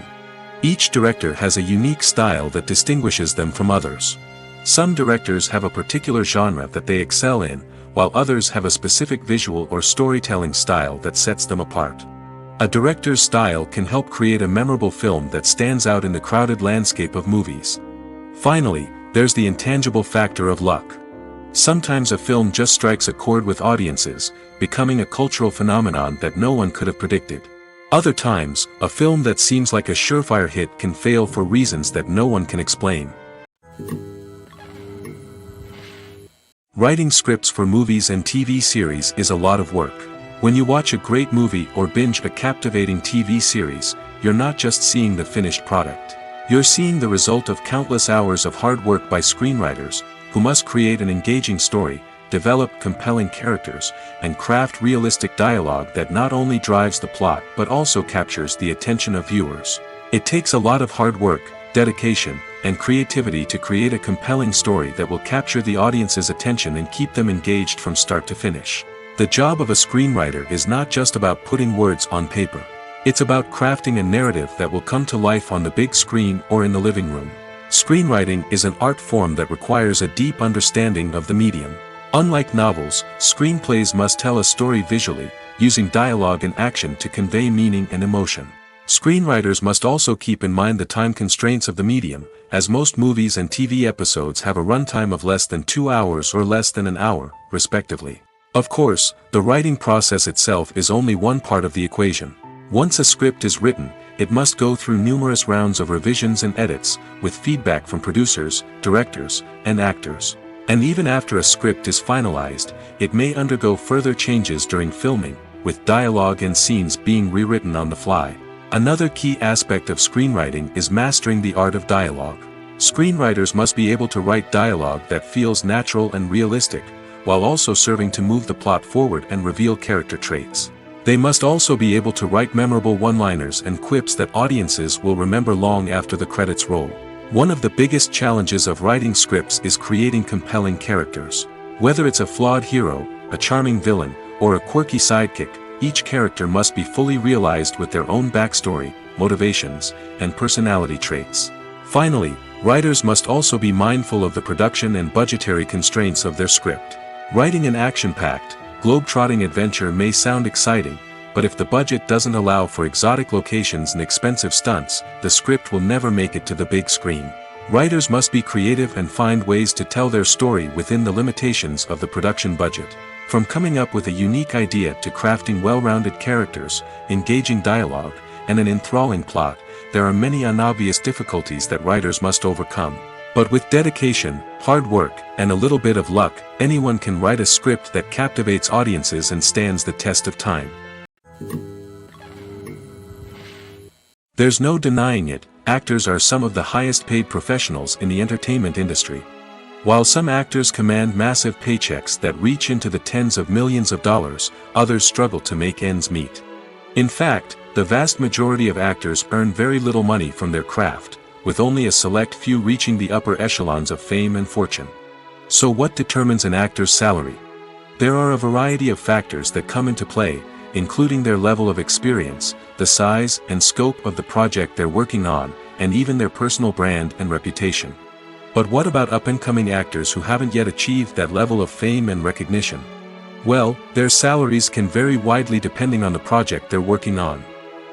Each director has a unique style that distinguishes them from others. Some directors have a particular genre that they excel in, while others have a specific visual or storytelling style that sets them apart. A director's style can help create a memorable film that stands out in the crowded landscape of movies. Finally, there's the intangible factor of luck. Sometimes a film just strikes a chord with audiences, becoming a cultural phenomenon that no one could have predicted. Other times, a film that seems like a surefire hit can fail for reasons that no one can explain. Writing scripts for movies and TV series is a lot of work. When you watch a great movie or binge a captivating TV series, you're not just seeing the finished product. You're seeing the result of countless hours of hard work by screenwriters, who must create an engaging story, develop compelling characters, and craft realistic dialogue that not only drives the plot but also captures the attention of viewers. It takes a lot of hard work, dedication, and creativity to create a compelling story that will capture the audience's attention and keep them engaged from start to finish. The job of a screenwriter is not just about putting words on paper. It's about crafting a narrative that will come to life on the big screen or in the living room. Screenwriting is an art form that requires a deep understanding of the medium. Unlike novels, screenplays must tell a story visually, using dialogue and action to convey meaning and emotion. Screenwriters must also keep in mind the time constraints of the medium, as most movies and TV episodes have a runtime of less than 2 hours or less than an hour, respectively. Of course, the writing process itself is only one part of the equation. Once a script is written, it must go through numerous rounds of revisions and edits, with feedback from producers, directors, and actors. And even after a script is finalized, it may undergo further changes during filming, with dialogue and scenes being rewritten on the fly. Another key aspect of screenwriting is mastering the art of dialogue. Screenwriters must be able to write dialogue that feels natural and realistic, while also serving to move the plot forward and reveal character traits. They must also be able to write memorable one-liners and quips that audiences will remember long after the credits roll. One of the biggest challenges of writing scripts is creating compelling characters. Whether it's a flawed hero, a charming villain, or a quirky sidekick, each character must be fully realized with their own backstory, motivations, and personality traits. Finally, writers must also be mindful of the production and budgetary constraints of their script. Writing an action-packed, globe-trotting adventure may sound exciting, but if the budget doesn't allow for exotic locations and expensive stunts, the script will never make it to the big screen. Writers must be creative and find ways to tell their story within the limitations of the production budget. From coming up with a unique idea to crafting well-rounded characters, engaging dialogue, and an enthralling plot, there are many unobvious difficulties that writers must overcome. But with dedication, hard work, and a little bit of luck, anyone can write a script that captivates audiences and stands the test of time. There's no denying it, actors are some of the highest paid professionals in the entertainment industry. While some actors command massive paychecks that reach into the tens of millions of dollars, others struggle to make ends meet. In fact, the vast majority of actors earn very little money from their craft, with only a select few reaching the upper echelons of fame and fortune. So what determines an actor's salary? There are a variety of factors that come into play, including their level of experience, the size and scope of the project they're working on, and even their personal brand and reputation. But what about up-and-coming actors who haven't yet achieved that level of fame and recognition? Well, their salaries can vary widely depending on the project they're working on.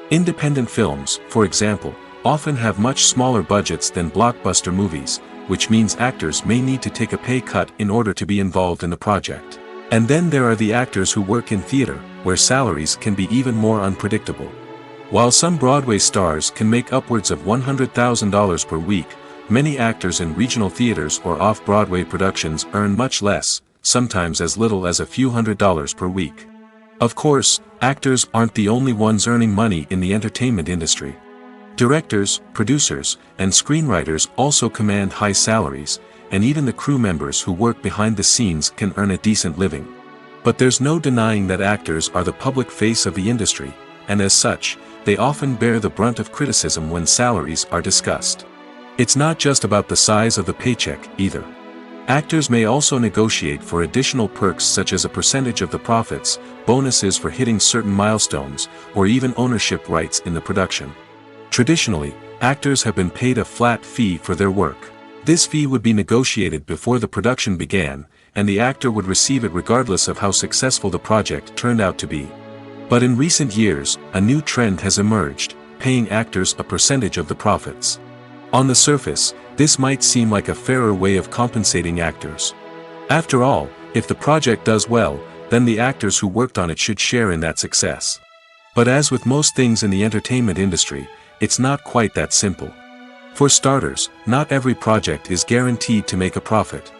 Independent films, for example, often have much smaller budgets than blockbuster movies, which means actors may need to take a pay cut in order to be involved in the project. And then there are the actors who work in theater, where salaries can be even more unpredictable. While some Broadway stars can make upwards of $100,000 per week, many actors in regional theaters or off-Broadway productions earn much less, sometimes as little as a few $100s per week. Of course, actors aren't the only ones earning money in the entertainment industry. Directors, producers, and screenwriters also command high salaries, and even the crew members who work behind the scenes can earn a decent living. But there's no denying that actors are the public face of the industry, and as such, they often bear the brunt of criticism when salaries are discussed. It's not just about the size of the paycheck, either. Actors may also negotiate for additional perks such as a percentage of the profits, bonuses for hitting certain milestones, or even ownership rights in the production. Traditionally, actors have been paid a flat fee for their work. This fee would be negotiated before the production began, and the actor would receive it regardless of how successful the project turned out to be. But in recent years, a new trend has emerged, paying actors a percentage of the profits. On the surface, this might seem like a fairer way of compensating actors. After all, if the project does well, then the actors who worked on it should share in that success. But as with most things in the entertainment industry, it's not quite that simple. For starters, not every project is guaranteed to make a profit.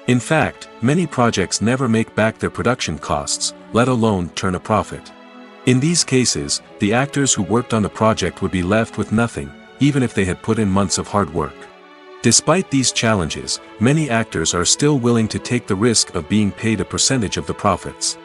In fact, many projects never make back their production costs, let alone turn a profit. In these cases, the actors who worked on the project would be left with nothing, even if they had put in months of hard work. Despite these challenges, many actors are still willing to take the risk of being paid a percentage of the profits.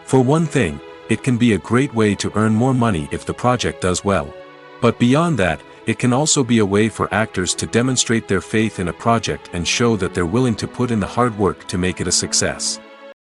For one thing, it can be a great way to earn more money if the project does well. But beyond that, it can also be a way for actors to demonstrate their faith in a project and show that they're willing to put in the hard work to make it a success.